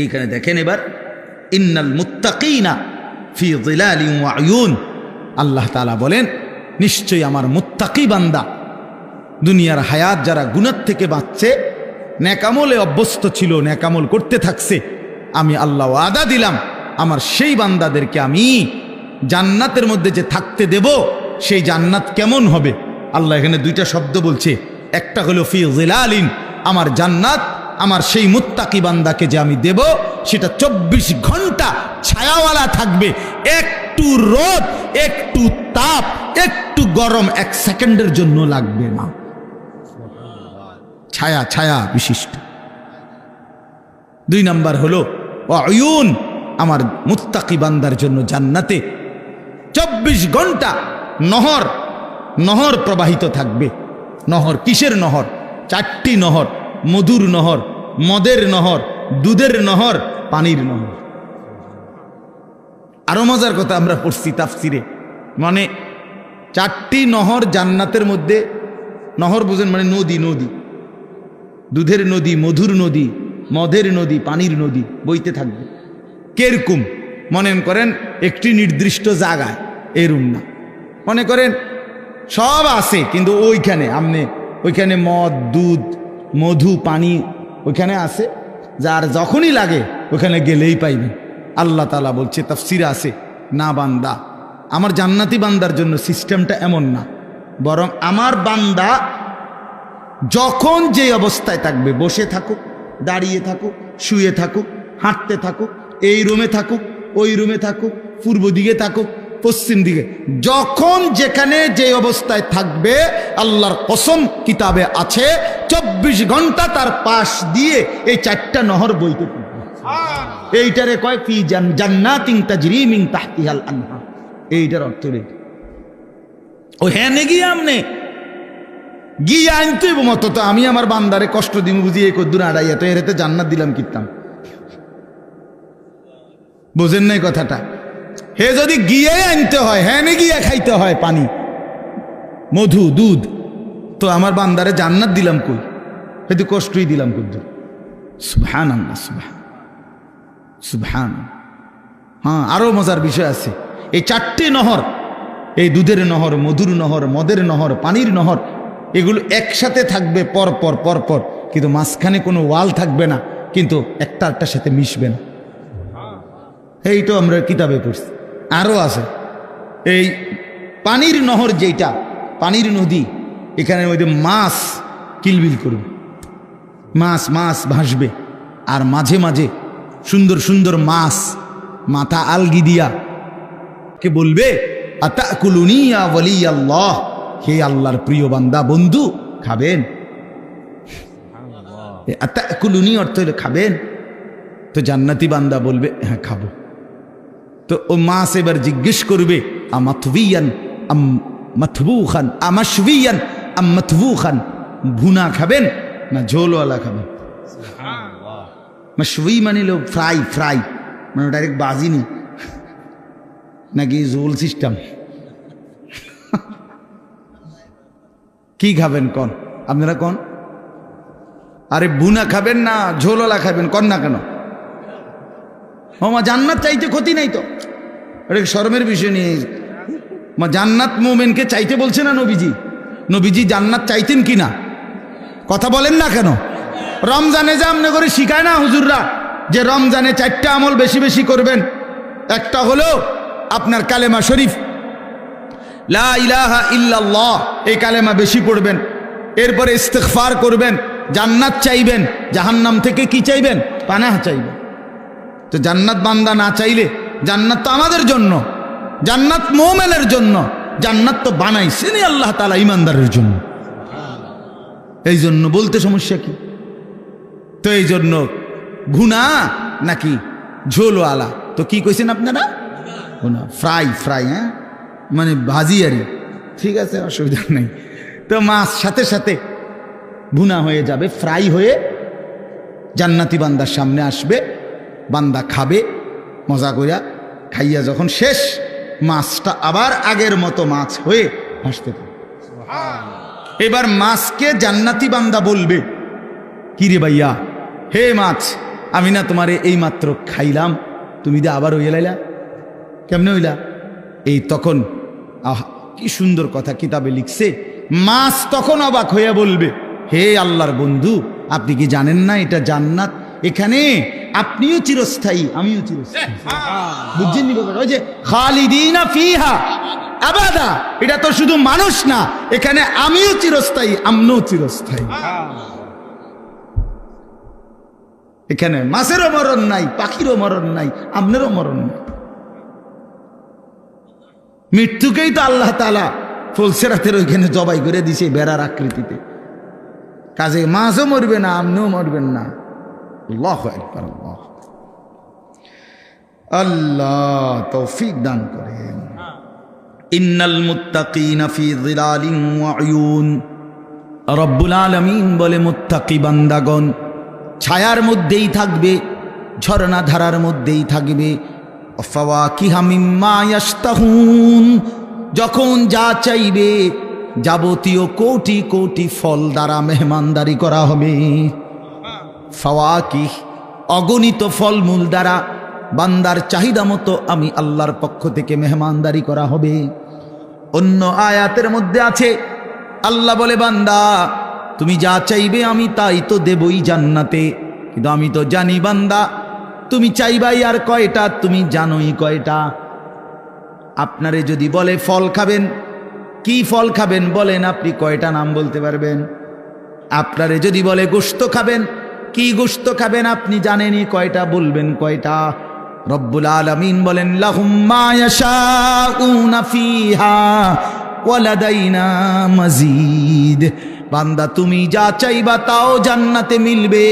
এইখানে দেখেন এবার, ইন্নাল মুত্তাকিনা ফি যিলালিন ওয়া আয়ুন, আল্লাহ তাআলা বলেন নিশ্চয়ই আমার মুত্তাকি বান্দা, দুনিয়ার হায়াত যারা গুনাহ থেকে বাঁচছে, নেকামলে অভ্যস্ত ছিল, নেকামল করতে থাকছে, আমি আল্লাহ ওয়াদা দিলাম আমার সেই বান্দাদেরকে আমি জান্নাতের মধ্যে যে থাকতে দেব, সেই জান্নাত কেমন হবে? আল্লাহ এখানে 2টা শব্দ বলছে, একটা হলো ফি যিলালিন, আমার জান্নাত আমার সেই মুত্তাকি বান্দাকে যে আমি দেব সেটা 24 ঘন্টা ছায়াওয়ালা থাকবে, একটু রোদ, একটু তাপ, একটু গরম 1 সেকেন্ডের জন্য লাগবে না। ছায়া, ছায়া বিশিষ্ট। 2 নাম্বার হলো আয়ুন, আমার মুত্তাকি বান্দার জন্য জান্নাতে 24 ঘন্টা নহর নহর প্রবাহিত থাকবে। নহর কিসের নহর? 4টি নহর, মধুর নহর, মদের নহর, দুধের নহর, পানির নহর। আরো মজার কথা আমরা পড়ছি তাফসিরে, মানে 4টি নহর জান্নাতের মধ্যে। নহর বুঝেন মানে নদী, নদী, দুধের নদী, মধুর নদী, মদের নদী, পানির নদী বইতে থাকবে। কেরকম মনে করেন একটি নির্দিষ্ট জায়গায়, এরম না। মনে করেন সব আছে কিন্তু ওইখানে ওইখানে মদ, দুধ, মধু, পানি ওইখানে আছে, যার যখনই লাগে ওখানে গেলেই পাইবে। আল্লাহ তাআলা বলছে তাফসিরে আছে, না বান্দা, আমার জান্নাতি বান্দার জন্য সিস্টেমটা এমন না, বরং আমার বান্দা যখন যে অবস্থায় থাকবে, বসে থাকুক, দাঁড়িয়ে থাকুক, শুয়ে থাকুক, হাঁটতে থাকুক, এই রুমে থাকুক, ওই রুমে থাকুক, পূর্ব দিকে থাকুক, পশ্চিম দিকে, যখন যেখানে যে অবস্থায় থাকবে, আল্লাহর কসম কিতাবে আছে 24 ঘন্টা তার পাশ দিয়ে এই 4টা নহর বইতে থাকবে। এইটারে কয় ফি জান্নাতিন তাজরি মিন তাহতিহাল আনহার। এইটার অর্থ রে ও হ্যাঁ গিয়ে আমনে গিয়ে আনতে মতো তো আমি আমার বান্দারে কষ্ট দিম বুঝিয়ে কদ্দুর আড়াইয়া তো এরেতে জান্নাত দিলাম কিতাম। বোঝেন নাই কথাটা? হে যদি গিয়ে আনতে হয়, হ্যাঁ গিয়ে খাইতে হয় পানি, মধু, দুধ, তো আমার বান্দারে জান্নাত দিলাম কই? হয়তো কষ্টই দিলাম কদ্দুর। সুবহানাল্লাহ, সুবহান। হ্যাঁ, আরো মজার বিষয় আছে। এই 4টি নহর, এই দুধের নহর, মধুর নহর, মদের নহর, পানির নহর, এগুলো একসাথে থাকবে পরপর পরপর, কিন্তু মাঝখানে কোনো ওয়াল থাকবে না, কিন্তু একটা একটার সাথে মিশবে না। এই তো আমরা কিতাবে পড়ছি। আরো আছে এই পানির নহর, যেটা পানির নদী, এখানের মধ্যে মাছ কিলবিল করবে, মাছ মাছ ভাসবে, আর মাঝে মাঝে সুন্দর সুন্দর মাছ মাথা আলগি দিয়া কে বলবে, আতাকুলুনি ইয়া ওয়ালিয়াল্লাহ, হে আল্লাহর প্রিয় বান্দা, বন্ধু খাবেন? আতাকুলুনি অর্থ হলো খাবেন। তো জান্নাতি বান্দা বলবে হ্যাঁ খাবো। তো ও মাছ এবার জিজ্ঞেস করবে, আমাতবিয়ান আম মাতবুখান, আমাশবিয়ান আম মাতবুখান, ভুনা খাবেন না ঝোলওয়ালা খাবেন? মাশবি মানে লো ফ্রাই, ফ্রাই মানে ডাইরেক্ট বাজিনি, নাকি ঝোল সিস্টেম? কি খাবেন কন আপনারা কন? আরে ভুনা খাবেন না ঝোলওয়ালা খাবেন কন না কেন? মা জান্নাত চাইতে ক্ষতি নাই তো, এটা শরমের বিষয় নিয়ে। মা জান্নাত মোমেনকে চাইতে বলছে না নবীজি? নবীজি জান্নাত চাইতেন কি না? কথা বলেন না কেন? রমজানে যে আমনে করে শিখায় না হুজুররা, যে রমজানে 4টা আমল বেশি বেশি করবেন। একটা হলো আপনার কালেমা শরীফ, লা ইলাহা ইল্লাল্লাহ, এই কালেমা বেশি পড়বেন। এরপরে ইস্তিগফার করবেন, জান্নাত চাইবেন, জাহান্নাম থেকে কি চাইবেন? পানাহ চাইবেন। তো জান্নাত বান্দা না চাইলে, জান্নাত তো আমাদের জন্য, জান্নাত মুমিনের জন্য, জান্নাত তো বানাইছেন আল্লাহ তাআলা ইমানদারের জন্য। এই জন্য বলতে সমস্যা কি? তো এই জন্য ভুনা নাকি ঝোলওয়ালা? তো কি কইছেন আপনারা? ভুনা, ফ্রাই, ফ্রাই, হ্যাঁ মানে ভাজি আর, ঠিক আছে, অসুবিধা নেই। তো মাছ সাথে সাথে ভুনা হয়ে যাবে, ফ্রাই হয়ে জান্নাতি বান্দার সামনে আসবে, বান্দা খাবে মজা কইরা, খাইয়া যখন শেষ, মাছটা আবার আগের মতো মাছ হয়ে ভাসতে থাকে। এবার মাছকে জান্নাতি বান্দা বলবে, কিরে ভাইয়া, হে মাছ, আমি না তোমারে এই মাত্র খাইলাম, তুমি যে আবার হইয়া লাইলা, কেমনে হইলা? এই তখন কি সুন্দর কথা কিতাবে লিখছে, মাছ তখন অবাক হইয়া বলবে, হে আল্লাহর বন্ধু, আপনি কি জানেন না এটা জান্নাত? এখানে আপনিও চিরস্থায়ী, আমিও চিরস্থায়ী। বুঝছেন নি ব্যাপার? ওই যে খালিদিনা ফিহা আবাদা, এটা তো শুধু মানুষ না, এখানে আমিও চিরস্থায়ী, আমরাও চিরস্থায়ী। এখানে মাছেরও মরণ নাই, পাখিরও মরণ নাই, আপনারও মরণ নাই। মৃত্যুকেই তো আল্লাহ তাআলা ফুলসেরাতের ওইখানে জবাই করে দিছে বেড়ার আকৃতিতে। কাজে মাছও মরবে না, আপনিও মরবেন না, আল্লাহু আকবার। আল্লাহ আল্লাহ তৌফিক দান করেন। ইন্নাল মুত্তাকিনা ফি যিলালিন ওয়া উয়ুন, রব্বুল আলামিন বলে মুত্তাকি বান্দাগণ ছায়ার মধ্যেই থাকবে, ঝর্ণা ধারার মধ্যেই থাকবে। ফাওয়াকিহা মিম্মা ইয়াশতাহুন, যখন যা চাইবে যাবতীয় কোটি কোটি ফল দ্বারা মেহমানদারি করা হবে। ফাওয়াকিহ অগণিত ফলমূল দ্বারা বান্দার চাহিদা মতো আমি আল্লাহর পক্ষ থেকে মেহমানদারি করা হবে। অন্য আয়াতের মধ্যে আছে আল্লাহ বলে, বান্দা তুমি যা চাইবে আমি তাই তো দেবই জান্নাতে, কিন্তু আমি তো জানি বান্দা তুমি চাইবাই আর কয়টা, তুমি জানোই কয়টা। আপনারে যদি বলে ফল খাবেন, কি ফল খাবেন বলেন, আপনি কয়টা নাম বলতে পারবেন? আপনারে যদি বলে গোশত খাবেন, কি গোশত খাবেন আপনি জানেনই কয়টা, বলবেন কয়টা? রব্বুল আলামিন বলেন লাহুম মা ইয়াশাউনা ফিহা ওয়া লাদাইনা মাজিদ, বান্দা তুমি যা চাইবা তাও জান্নাতে মিলবে,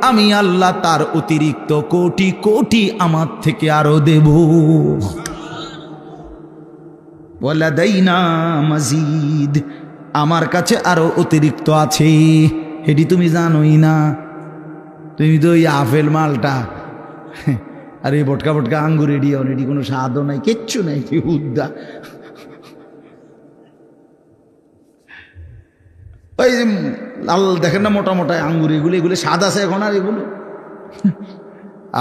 আমি আল্লাহ তার অতিরিক্ত কোটি কোটি আমার থেকে আরো দেব। ওয়া লাদাইনা মাজিদ, আমার কাছে আরো অতিরিক্ত আছে, এটি তুমি জানোই না। তুমি তো ওই আপেল মালটা আর এই বটকা বটকা আঙ্গুর এডিও, এটি কোনো স্বাদও নাই, কিচ্ছু নাই, উদ্দা। ওই লাল দেখেন না মোটা মোটা আঙ্গুর, এগুলো স্বাদ আছে এখন আর এগুলো?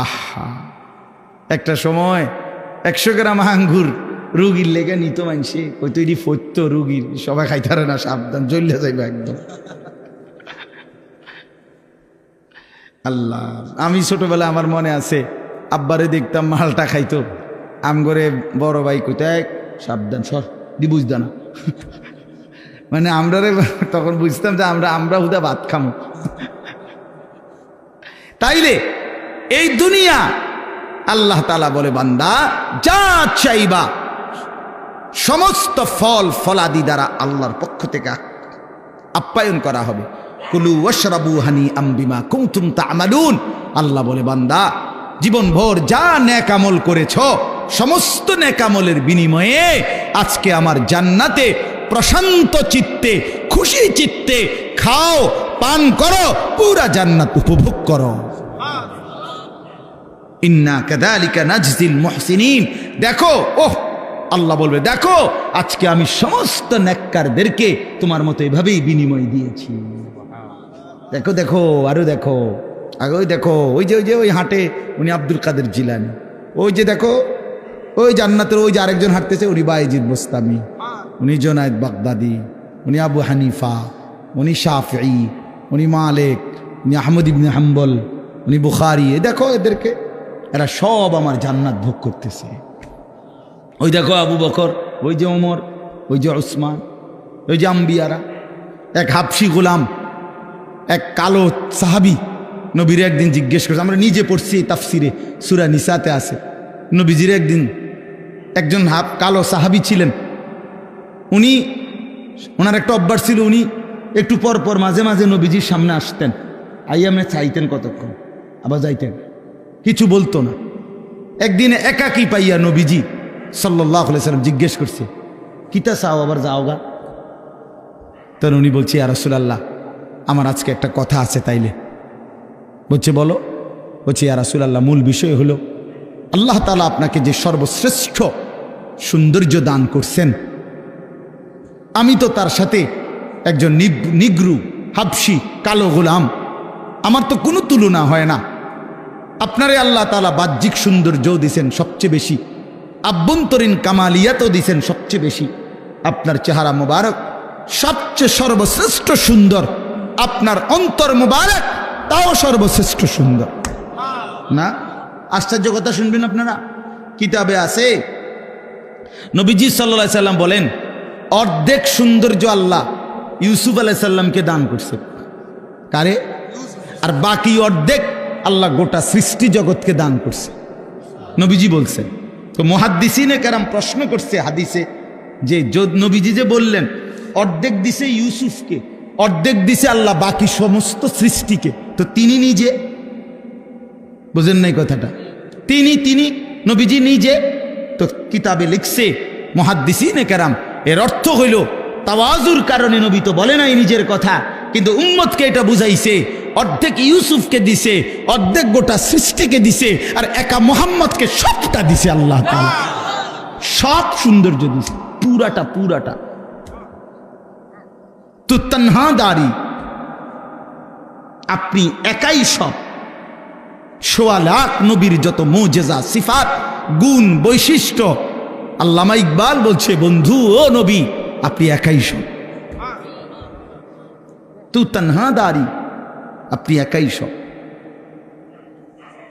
আহা, একটা সময় 100 গ্রাম আঙ্গুর রুগীর লেগে নিত মানসে, ওই তৈরি ফত্য রুগীর, সবাই খাইতারে না, সাবধান জ্বললে যাইবে একদম। আল্লাহ, আমি ছোটবেলা আমার মনে আছে আব্বারে দেখতাম মালটা খাইতো, আম করে বড় ভাই কোথায় সাবধান সর দি বুঝতো না, মানে আমরা তখন বুঝতাম যে আমরা হুদা ভাত খামো। তাইলে এই দুনিয়া আল্লাহ তাআলা বলে বান্দা যা চাইবা সমস্ত ফল ফলাদি দ্বারা আল্লাহর পক্ষ থেকে আপ্যায়ন করা হবে। কুলু ওয়াশরাবু হানিআম বিমা কুনতুম তা'মালুন, আল্লাহ বলে বান্দা জীবনভর যা নেক আমল করেছ সমস্ত নেক আমলের বিনিময়ে আজকে আমার জান্নাতে প্রশান্ত চিত্তে খুশি চিত্তে খাও, পান করো, পুরা জান্নাত উপভোগ করো। ইন্না কাযালিকা নাজজিল মুহসিনিন, দেখো, ওহ আল্লাহ বলবে দেখো আজকে আমি সমস্ত নেককারদেরকে তোমার মতো এভাবেই বিনিময় দিয়েছি। দেখো দেখো আরো দেখো, আগে ওই দেখো ওই যে ওই হাঁটে উনি আব্দুল কাদের জিলানী, ওই যে দেখো ওই জান্নাতের ওই যে আরেকজন হাঁটতেছে উনি বায়েজিদ বোস্তামি, উনি জুনায়েদ বাগদাদি, উনি আবু হানিফা, উনি শাফিঈ, উনি মালিক, উনি আহমদ ইবনে হাম্বল, উনি বুখারী, দেখো এদেরকে, এরা সব আমার জান্নাত ভোগ করতেছে। ওই দেখো আবু বকর, ওই যে ওমর, ওই যে উসমান, ওই যে আম্বিয়ারা। এক হাবশি গোলাম, এক কালো সাহাবি নবীর একদিন জিজ্ঞেস করছে, আমরা নিজে পড়ছি তাফসিরে সূরা নিসাতে আছে, নবীজির একদিন একজন কালো সাহাবি ছিলেন, উনি ওনার একটা অভ্যাস ছিল, উনি একটু পর পর মাঝে মাঝে নবীজির সামনে আসতেন, আইয়ামে চাইতেন কতক্ষণ, আবার যাইতেন, কিছু বলতো না। একদিন একাকী পাইয়া নবীজি সাল্লাল্লাহু আলাইহি সাল্লাম জিজ্ঞেস করছে, কিতা চাও আবার যাওগা? তখন উনি বলছে, ইয়া রাসূলুল্লাহ আমার আজকে একটা কথা আছে, তাইলে বলছে বলো। বলছে, ইয়া রাসূলুল্লাহ মূল বিষয় হলো আল্লাহ তাআলা আপনাকে যে সর্বশ্রেষ্ঠ সৌন্দর্য দান করছেন, আমি তো তার সাথে একজন নিগ্রু হাবশি কালো গোলাম, আমার তো কোনো তুলনা হয় না। আপনারে আল্লাহ তাআলা বাহ্যিক সৌন্দর্য দিছেন সবচেয়ে বেশি, আভ্যন্তরীণ কামালিয়াতও দিছেন সবচেয়ে বেশি, আপনার চেহারা মুবারক সবচেয়ে সর্বশ্রেষ্ঠ সুন্দর, আপনার অন্তর মুবারক তাও সর্বশ্রেষ্ঠ সুন্দর। না আশ্চর্য কথা শুনবেন আপনারা, কিতাবে আছে নবীজি সাল্লাল্লাহু আলাইহি সাল্লাম বলেন অর্ধেক সৌন্দর্য আল্লাহ ইউসুফ আলাইহিস সালামকে দান করছে। কারে? আর বাকি অর্ধেক আল্লাহ গোটা সৃষ্টি জগৎকে দান করছে, নবীজি বলছেন। তো মুহাদ্দিসিনে কেরাম প্রশ্ন করছে হাদিসে যে নবীজি যে বললেন অর্ধেক দিছে ইউসুফকে, অর্ধেক দিছে আল্লাহ বাকি সমস্ত সৃষ্টিকে, তো তিনি নিজে বুঝেন নাই কথাটা? তিনি নবীজি নিজে তো কিতাবে লিখছে মুহাদ্দিসিনে কেরাম, এর অর্থ হইল তাওয়াজুর কারণে নবী তো বলে নাই নিজের কথা, কিন্তু উম্মতকে এটা বুঝাইছে। অর্ধেক ইউসুফকে দিছে, অর্ধেক গোটা সৃষ্টিকে দিছে, আর একা মুহাম্মদকে সবটা দিছে আল্লাহ তাআলা। সব সৌন্দর্য দিছে, পুরাটা তো তানহাদারি, আপনি একাই সব। ১৬ লাখ নবীর যত মুজিজা, সিফাত, গুণ, বৈশিষ্ট্য, আল্লামা ইকবাল বলছে বন্ধু ও নবী আপনি একাই সব। তু তানহাদারি, আপনি একাই সব।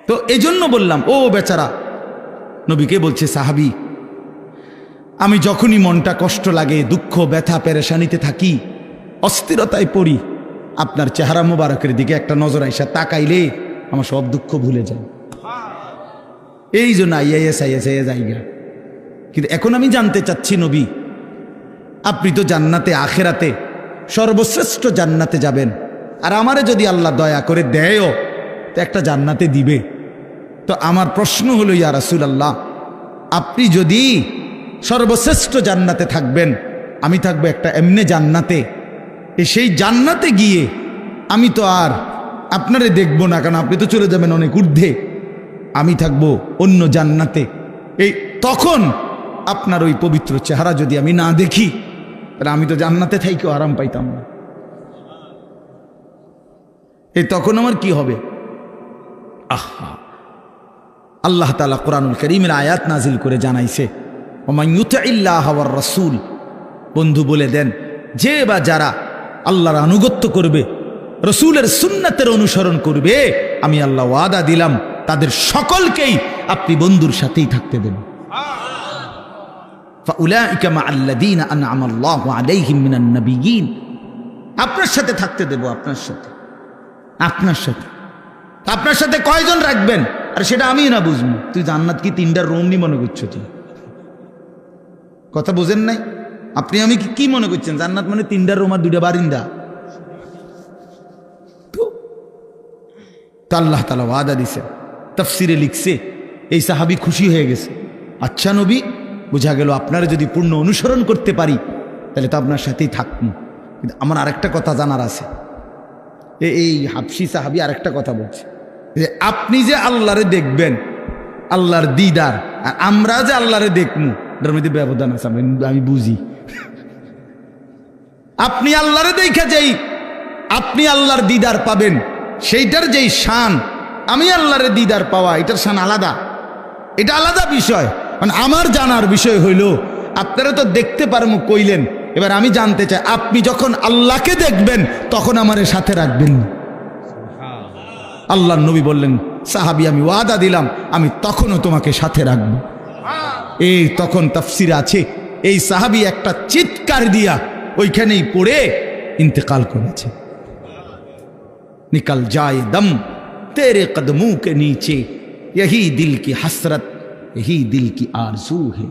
তো এজন্য বললাম ও বেচারা নবীকে বলছে সাহাবী, আমি যখনই মনটা কষ্ট লাগে, দুঃখ, ব্যথা, পেরেশানিতে থাকি, অস্থিরতায় পড়ি, আপনার চেহারা মোবারকের দিকে একটা নজর আইসা তাকাইলে আমার সব দুঃখ ভুলে যায়। এই জন্য আইএস জায়গা। কিন্তু এখন আমি জানতে চাচ্ছি নবী, আপনি তো জান্নাতে, আখেরাতে সর্বশ্রেষ্ঠ জান্নাতে যাবেন, আর আমারে যদি আল্লাহ দয়া করে দেয়ও তো একটা জান্নাতে দিবে। তো আমার প্রশ্ন হলো ইয়া রাসূলুল্লাহ, আপনি যদি সর্বশ্রেষ্ঠ জান্নাতে থাকবেন, আমি থাকবো একটা এমনি জান্নাতে, সেই জান্নাতে গিয়ে আমি তো আর আপনারে দেখব না, কারণ আপনি তো চলে যাবেন অনেক ঊর্ধ্বে, আমি থাকবো অন্য জান্নাতে। এই তখন আপনার ওই পবিত্র চেহারা যদি আমি না দেখি, তাহলে আমি তো জান্নাতে থাইকেও আরাম পাইতাম না। এই তখন আমার কি হবে? আহা, আল্লাহ তাআলা কোরআনুল কারীমের আয়াত নাজিল করে জানাইছে, ওমান ইউতিইল্লাহ ওয়ার রাসূল, বন্ধু বলে দেন যে বা যারা আল্লাহর আনুগত্য করবে, রসূলের সুন্নাতের অনুসরণ করবে, আমি আল্লাহ ওয়াদা দিলাম তাদের সকলকেই আপনি বন্ধুর সাথেই থাকতে দেন। ফাউলাইকা মাআল্লাযীনা আনআমা আল্লাহু আলাইহিম মিনান নাবিয়্যিন, আপনার সাথে থাকতে দেব, আপনার সাথে কয়জন রাখবেন আর সেটা আমি না বুঝবো। তুই জান্নাত কি 3টা রুম নি মনে করছো? তুই কথা বোঝেন নাই? আপনি আমি কি মনে করছেন জান্নাত মানে 3টা রুম আর 2টা বারিন্দা? তো আল্লাহ তাআলা ওয়াদা দিছে, তাফসিরে লিখছে, এই সাহাবী খুশি হয়ে গেছে। আচ্ছা নবী, বোঝা গেল আপনারা যদি পূর্ণ অনুসরণ করতে পারি তাহলে তো আপনার সাথেই থাকবো। কিন্তু আমার আরেকটা কথা জানার আছে। এই হাবশি সাহাবী আরেকটা কথা বলছে যে আপনি যে আল্লাহরে দেখবেন, আল্লাহর দিদার, আর আমরা যে আল্লাহরে দেখবো, এটার মধ্যে ব্যবধান আছে, আমি বুঝি। আপনি আল্লাহরে দেখে যেই আপনি আল্লাহর দিদার পাবেন, সেইটার যেই শান, আমি আল্লাহরে দিদার পাওয়া, এটার শান আলাদা, এটা আলাদা বিষয়। মানে আমার জানার বিষয় হইল, আপনারা তো দেখতে পারবো কইলেন, এবার আমি জানতে চাই আপনি যখন আল্লাহকে দেখবেন তখন আমারে সাথে রাখবেন। আল্লাহর নবী বললেন, সাহাবী আমি ওয়াদা দিলাম আমি তখনও তোমাকে সাথে রাখবো। এই তখন তাফসিরে আছে, এই সাহাবী একটা চিৎকার দিয়া ওইখানেই পড়ে ইন্তেকাল করেছে। निकल जाए दम तेरे कदमों के नीचे, यही दिल की हसरत, यही दिल की आरजू है।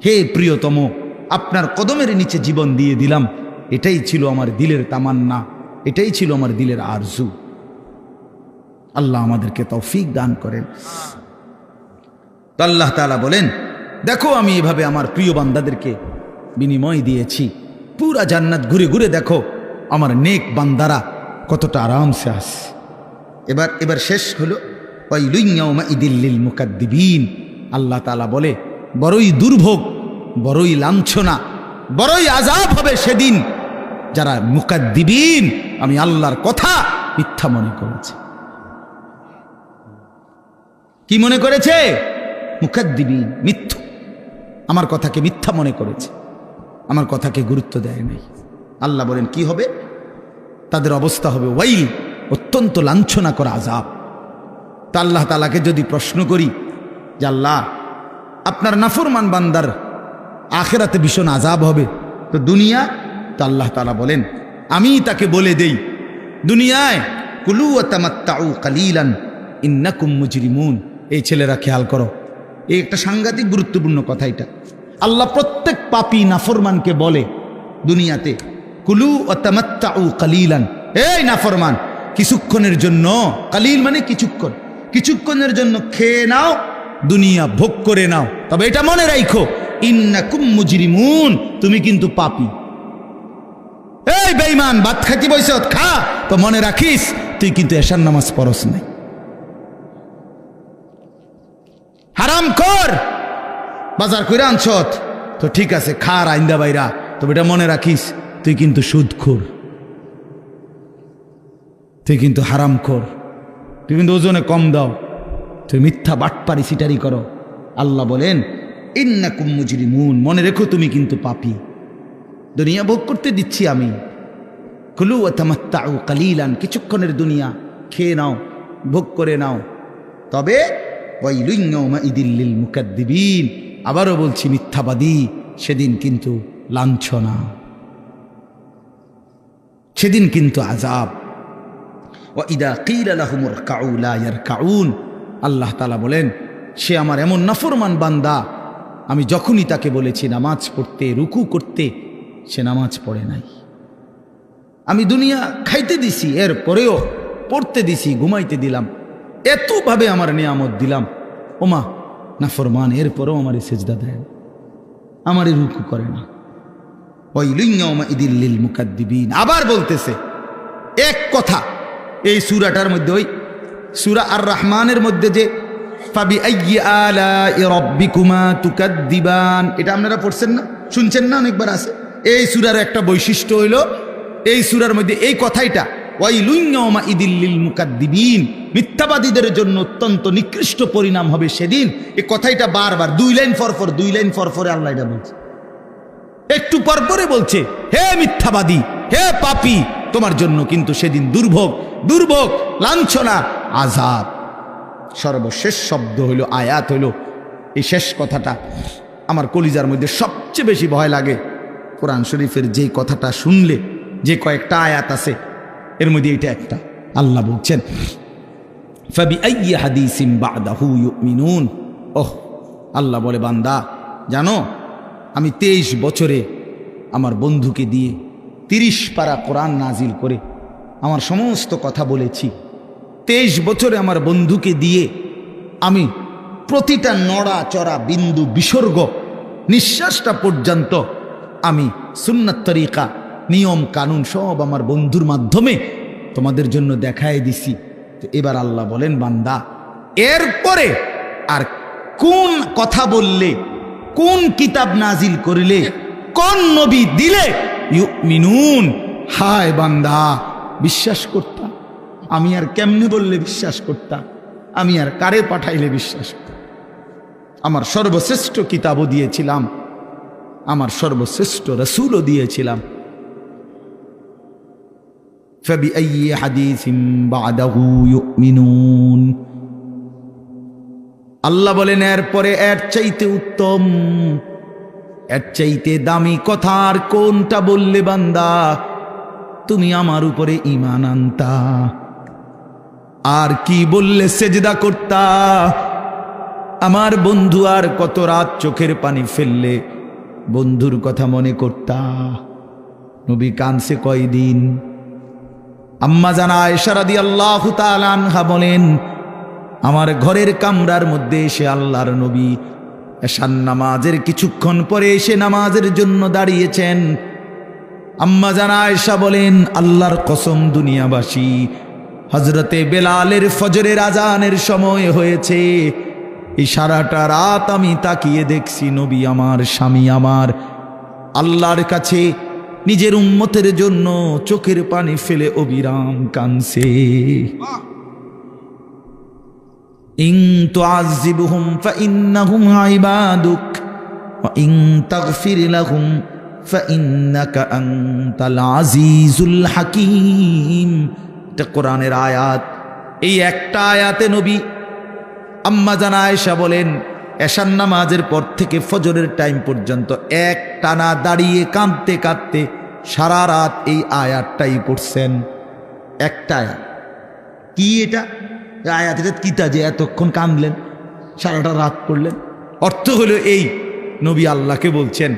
হে প্রিয়তম, আপনার কদমের নিচে জীবন দিয়ে দিলাম, এটাই ছিল আমার দিলের তামান্না, এটাই ছিল আমার দিলের আরজু। আল্লাহ আমাদেরকে তৌফিক দান করেন। তো আল্লাহ তাআলা বলেন, দেখো আমি এভাবে আমার প্রিয় বান্দাদেরকে বিনিময় দিয়েছি। পুরা জান্নাত ঘুরে ঘুরে দেখো আমার নেক বান্দারা কতটা আরামসে আছে। এবার শেষ হলো ওয়াইলুন ইয়াউমাইদিল লিল মুকাদ্দিবিন। আল্লাহ তাআলা বলে, বড়ই দুর্ভোগ, বড়ই লাঞ্ছনা, বড়ই আযাব হবে সেদিন যারা মুকাদ্দিবিন, আমি আল্লাহর কথা মিথ্যা মনে করেছে। কি মনে করেছে? মুকাদ্দিবিন, মিথ্যু, আমার কথাকে মিথ্যা মনে করেছে, আমার কথাকে গুরুত্ব দেয় নাই। আল্লাহ বলেন কি হবে? তাদের অবস্থা হবে ওয়াইল, অত্যন্ত লাঞ্ছনা করা আযাব। তা আল্লাহ তাআলাকে যদি প্রশ্ন করি যে আল্লাহ আপনার নাফরমান বান্দার আখিরাতে ভীষণ আযাব হবে, তো দুনিয়া? তো আল্লাহ তাআলা বলেন, আমি তাকে বলে দেই দুনিয়ায় কুলু ওয়া তামাত্তাউ কালিলান ইন্নাকুম মুজরিমুন। এই ছেলেরা খেয়াল করো, এই একটা সাংঘাতিক গুরুত্বপূর্ণ কথা। এটা আল্লাহ প্রত্যেক পাপী নাফরমানকে বলে দুনিয়াতে, কুলু ওয়া তামাত্তাউ কালিলান, এই নাফরমান কিছুক্ষণের জন্য, কালিল মানে কিছুক্ষণ, কিছুক্ষণের জন্য খেয়ে নাও, দুনিয়া ভোগ করে নাও, তবে এটা মনে রাখো ইন্নাকুম মুজরিমুন, তুমি কিন্তু পাপী। এই বেঈমান, ভাত খাইতে বইছত, খা, তো মনে রাখিস তুই কিন্তু এশার নামাজ পড়স নাই। হারাম কর, বাজার করে আনছত, তো ঠিক আছে খা আইন্দা বাইরা, তবে এটা মনে রাখিস তুই কিন্তু সুদখোর, তুই কিন্তু হারাম খোর, তুই কিন্তু ওজনে কম দাও, তুই মিথ্যা বাটপারি সিটারি করো। আল্লাহ বলেন ইন্নাকুম মুজরিমুন, মনে রেখো তুমি কিন্তু পাপী। দুনিয়া ভোগ করতে দিচ্ছি আমি, কুলু ওয়া তামাত্তাউ কালিলান, কিছুক্ষণের দুনিয়া খেয়ে নাও, ভোগ করে নাও, তবে ওয়াইলুন ইয়াউমাইদিল লিল মুকাদ্দিবিন, আবারও বলছি মিথ্যাবাদী, সেদিন কিন্তু লাঞ্ছনা, সেদিন কিন্তু আযাব। ওয়া ইদা কিলা লাহুম ইরকাউ লা ইয়ারকাউন, আল্লাহ তাআলা বলেন সে আমার এমন নাফরমান বান্দা, আমি যখনই তাকে বলেছি নামাজ পড়তে, রুকু করতে, সে নামাজ পড়ে নাই। আমি দুনিয়া খাইতে দিছি, এর পরেও পড়তে দিছি, ঘুমাইতে দিলাম, এতভাবে আমার নিয়ামত দিলাম, ওমা নাফরমান, এরপরেও আমার সেজদা দেয়, আমার রুকু করে না। ওয়াইলুন ইয়াউমাইদিল লিল মুকাদ্দিবিন, আবার বলতেছে এক কথা এই সূরাটার মধ্যে, ওই সূরা আর রহমানের মধ্যে যে ফাবিআইয়ি আলাই রাব্বিকুমা তুকাদ্দিবান, এটা আপনারা পড়ছেন না, শুনছেন না, অনেকবার আছে। এই সূরার একটা বৈশিষ্ট্য হইল এই সূরার মধ্যে এই কথাইটা, ওয়াইলুন ইয়াউমাইদিল লিল মুকাদ্দিবিন, মিথ্যাবাদীদের জন্য অত্যন্ত নিকৃষ্ট পরিণাম হবে সেদিন। এই কথাইটা বারবার 2 লাইন পর পরে আল্লাহ এটা বলছে, একটু পর পরে বলছে, হে মিথ্যাবাদী, হে পাপী, তোমার জন্য কিন্তু সেদিন দুর্ভোগ, দুর্ভোগ, লাঞ্ছনা, আযাব। সর্বশেষ শব্দ হইল, আয়াত হইল, এই শেষ কথাটা আমার কলিজার মধ্যে সবচেয়ে বেশি ভয় লাগে। কোরআন শরীফের যে কথাটা শুনলে, যে কয়েকটা আয়াত আছে এর মধ্যে এটা একটা। আল্লাহ বলছেন ফাবিআইয়ি হাদিসিন বা'দাহু ইউমিনুন, ওহ, আল্লাহ বলে বান্দা জানো, আমি 23 বছরে আমার বন্ধুকে দিয়ে 30 পারা কোরআন নাজিল করে আমার সমস্ত কথা বলেছি। 23 বছরে আমার বন্ধুকে দিয়ে আমি প্রতিটা নড়া চড়া বিন্দু বিসর্গ, নিঃশ্বাসটা পর্যন্ত আমি সুন্নাত তরিকা, নিয়ম কানুন সব আমার বন্ধুর মাধ্যমে তোমাদের জন্য দেখায় দিছি। তো এবার আল্লাহ বলেন বান্দা, এরপরে আর কোন কথা বললে, কোন কিতাব নাজিল করিলে, কোন নবী দিলে ইউমিনুন, হায় বান্দা বিশ্বাস করতা, আমি আর কেমনে বললে বিশ্বাস করতা, আমি আর কারে পাঠাইলে বিশ্বাস করতাম। আমার সর্বশ্রেষ্ঠ কিতাবও দিয়েছিলাম, আমার সর্বশ্রেষ্ঠ রাসূলও দিয়েছিলাম। ফাবিআইয়ি হাদিসিন বা'দাহু ইউমিনুন, আল্লাহ বলেন এরপরে এর চাইতে উত্তম, এর চাইতে দামি কথা আর কোনটা বললে বান্দা তুমি আমার উপরে ঈমান আনতা, আর কি বললে সেজদা করতা, আমার বন্ধু আর কত রাত চোখের পানি ফেললে বন্ধুর কথা মনে করতা। নবী কানছে কয়দিন। আম্মা জান আয়েশা রাদিয়াল্লাহু তাআলা আনহা বলেন, আমার ঘরের কামরার মধ্যে এসে আল্লাহর নবী এশার নামাজের কিছুক্ষণ পরে এসে নামাজের জন্য দাঁড়িয়েছেন। আম্মা জান আয়েশা বলেন, আল্লাহর কসম দুনিয়াবাসী, হযরতে বেলালের ফজরের আজানের সময় হয়েছে, এই সারাটা রাত আমি তাকিয়ে দেখছি নবী আমার, স্বামী আমার আল্লাহর কাছে নিজের উম্মতের জন্য চোখের পানি ফেলে অবিরাম কাঁদছে। ইন তুআযিবহুম ফাইন্নাহুম ইবাদুক ওয়া ইন তাগফির লাহুম ফাইন্নাকা আনতাল আজিজুল হাকীম। এটা কোরআনের আয়াত। এই একটা আয়াতে নবী আম্মা জান আয়েশা বলেন, এশার নামাজের পর থেকে ফজরের টাইম পর্যন্ত এক টানা দাঁড়িয়ে কাঁদতে কাঁদতে সারা রাত এই আয়াতটাই পড়ছেন। একটা আয়াত। কি এটা আয়াত? এটা কিতা যে এতক্ষণ কাঁদলেন, সারাটা রাত পড়লেন? অর্থ হলো এই, নবী আল্লাহকে বলছেন,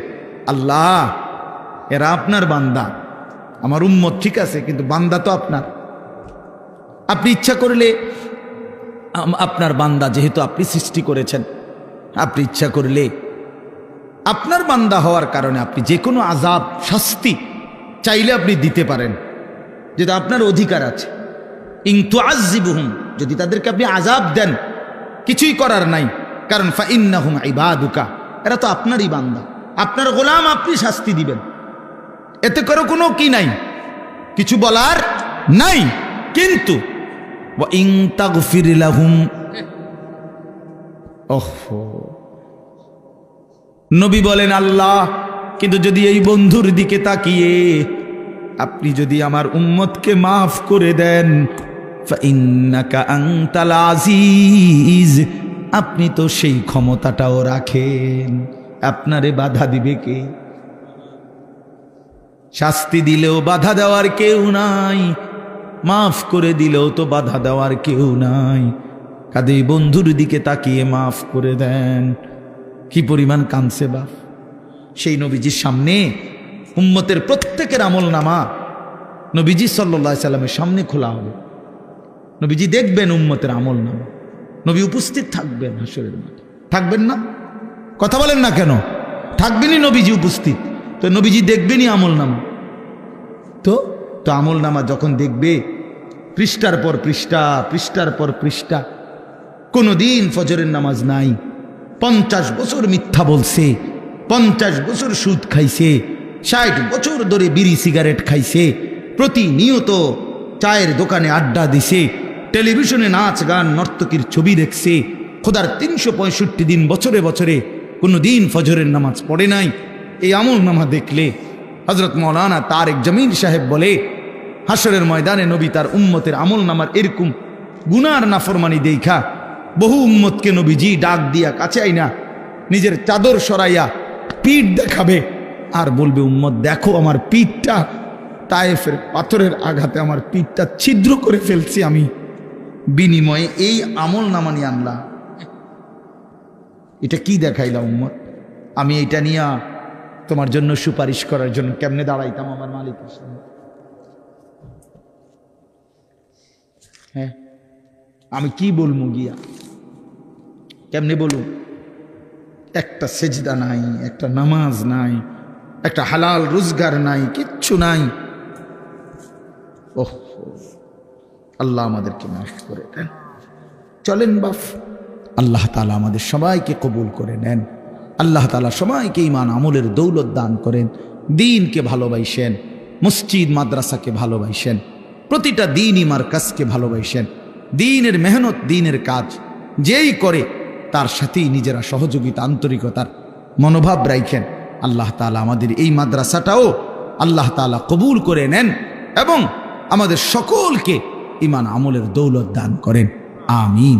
আল্লাহ এরা আপনার বান্দা, আমার উম্মত ঠিক আছে, কিন্তু বান্দা তো আপনার। আপনি ইচ্ছা করলে আপনার বান্দা, যেহেতু আপনি সৃষ্টি করেছেন, আপনি ইচ্ছা করলে আপনার বান্দা হওয়ার কারণে আপনি যে কোনো আযাব, শাস্তি চাইলে আপনি দিতে পারেন, যেটা আপনার অধিকার আছে। ইন তুআযিবুহুম, যদি তাদেরকে আপনি আযাব দেন, কিছুই করার নাই, কারণ ফাইন্নাহুম ইবাদুকা, এরা তো আপনারই বান্দা, আপনার গোলাম, আপনি শাস্তি দিবেন, এতে করে কোনো কি নাই, কিছু বলার নাই। কিন্তু ওয়া ইন তাগফির লাহুম, ওহো, নবী বলেন আল্লাহ, কিন্তু যদি এই বন্ধুর দিকে তাকিয়ে আপনি যদি আমার উম্মতকে মাফ করে দেন, ফাইন্নাকা আনতাল আজিজ, আপনি তো সেই ক্ষমতাটাও রাখেন, আপনারে বাধা দিবে কে? শাস্তি দিলেও বাধা দেওয়ার কেউ নাই, মাফ করে দিলেও তো বাধা দেওয়ার কেউ নাই। কাঁদে বন্ধুর দিকে তাকিয়ে মাফ করে দেন। কি পরিমাণ কাঁদছে বাপ! সেই নবীজির সামনে উম্মতের প্রত্যেকের আমল নামা নবীজি সাল্লাল্লাহু আলাইহি সাল্লামের সামনে খোলা হবে, নবীজি দেখবেন উম্মতের আমল নামা, নবী উপস্থিত থাকবেন হাসরের মাঠে, থাকবেন না? কথা বলেন না কেন? থাকবেনই নবীজি উপস্থিত, তো নবীজি দেখবেনই আমল নামা। তো আমল নামা যখন দেখবে, পৃষ্ঠার পর পৃষ্ঠা, পৃষ্ঠার পর পৃষ্ঠা, কোনোদিন ফজরের নামাজ নাই, 50 বছর মিথ্যা বলছে, 50 বছর সুদ খাইছে, 60 বছর ধরে বিড়ি সিগারেট খাইছে, প্রতিনিয়ত চায়ের দোকানে আড্ডা দিছে, টেলিভিশনে নাচ গান নর্তকীর ছবি দেখছে, খোদার 365 দিন বছরে বছরে কোনোদিন ফজরের নামাজ পড়ে নাই। এই আমল নামা দেখলে হযরত মাওলানা তারেক জামিল সাহেব বলে, হাসরের ময়দানে নবী তার উম্মতের আমল নামার এরকম গুনার নাফরমানি দেখা বহু উম্মতকে নবীজি ডাক দিয়া কাছে আইনা নিজের চাদর সরাইয়া পিঠ দেখাবে আর বলবে, উম্মত দেখো আমার পিঠটা, তায়েফের পাথরের আঘাতে আমার পিঠটা ছিদ্র করে ফেলছি আমি, বিনিময়ে এই আমল নামা নিয়ে আনলাম। এটা কি দেখাইলা উম্মত? আমি এটা নিয়ে তোমার জন্য সুপারিশ করার জন্য কেমনে দাঁড়াইতাম আমার মালিকের সামনে? হ্যাঁ, আমি কি বলবো গিয়া, কেমনে বলুন? একটা সেজদা নাই, একটা নামাজ নাই, একটা হালাল রোজগার নাই, কিচ্ছু নাই। ওহ, আল্লাহ আমাদেরকে মাফ করে দেন। চলেন বাপ, আল্লাহ তাআলা আমাদের সবাইকে কবুল করে নেন। আল্লাহ তাআলা সবাইকে ঈমান আমলের দৌলত দান করেন, দ্বীনকে ভালোবাসেন, মসজিদ মাদ্রাসাকে ভালোবাসেন, প্রতিটা দ্বীনি মারকাজকে ভালোবাসেন, দ্বীনের মেহনত, দ্বীনের কাজ যেই করে তার সাথেই নিজেরা সহযোগিতা, আন্তরিকতার মনোভাব রাখেন। আল্লাহ তাআলা আমাদের এই মাদ্রাসাটাও আল্লাহ তাআলা কবুল করে নেন এবং আমাদের সকলকে ঈমান আমলের দৌলত দান করেন। আমিন।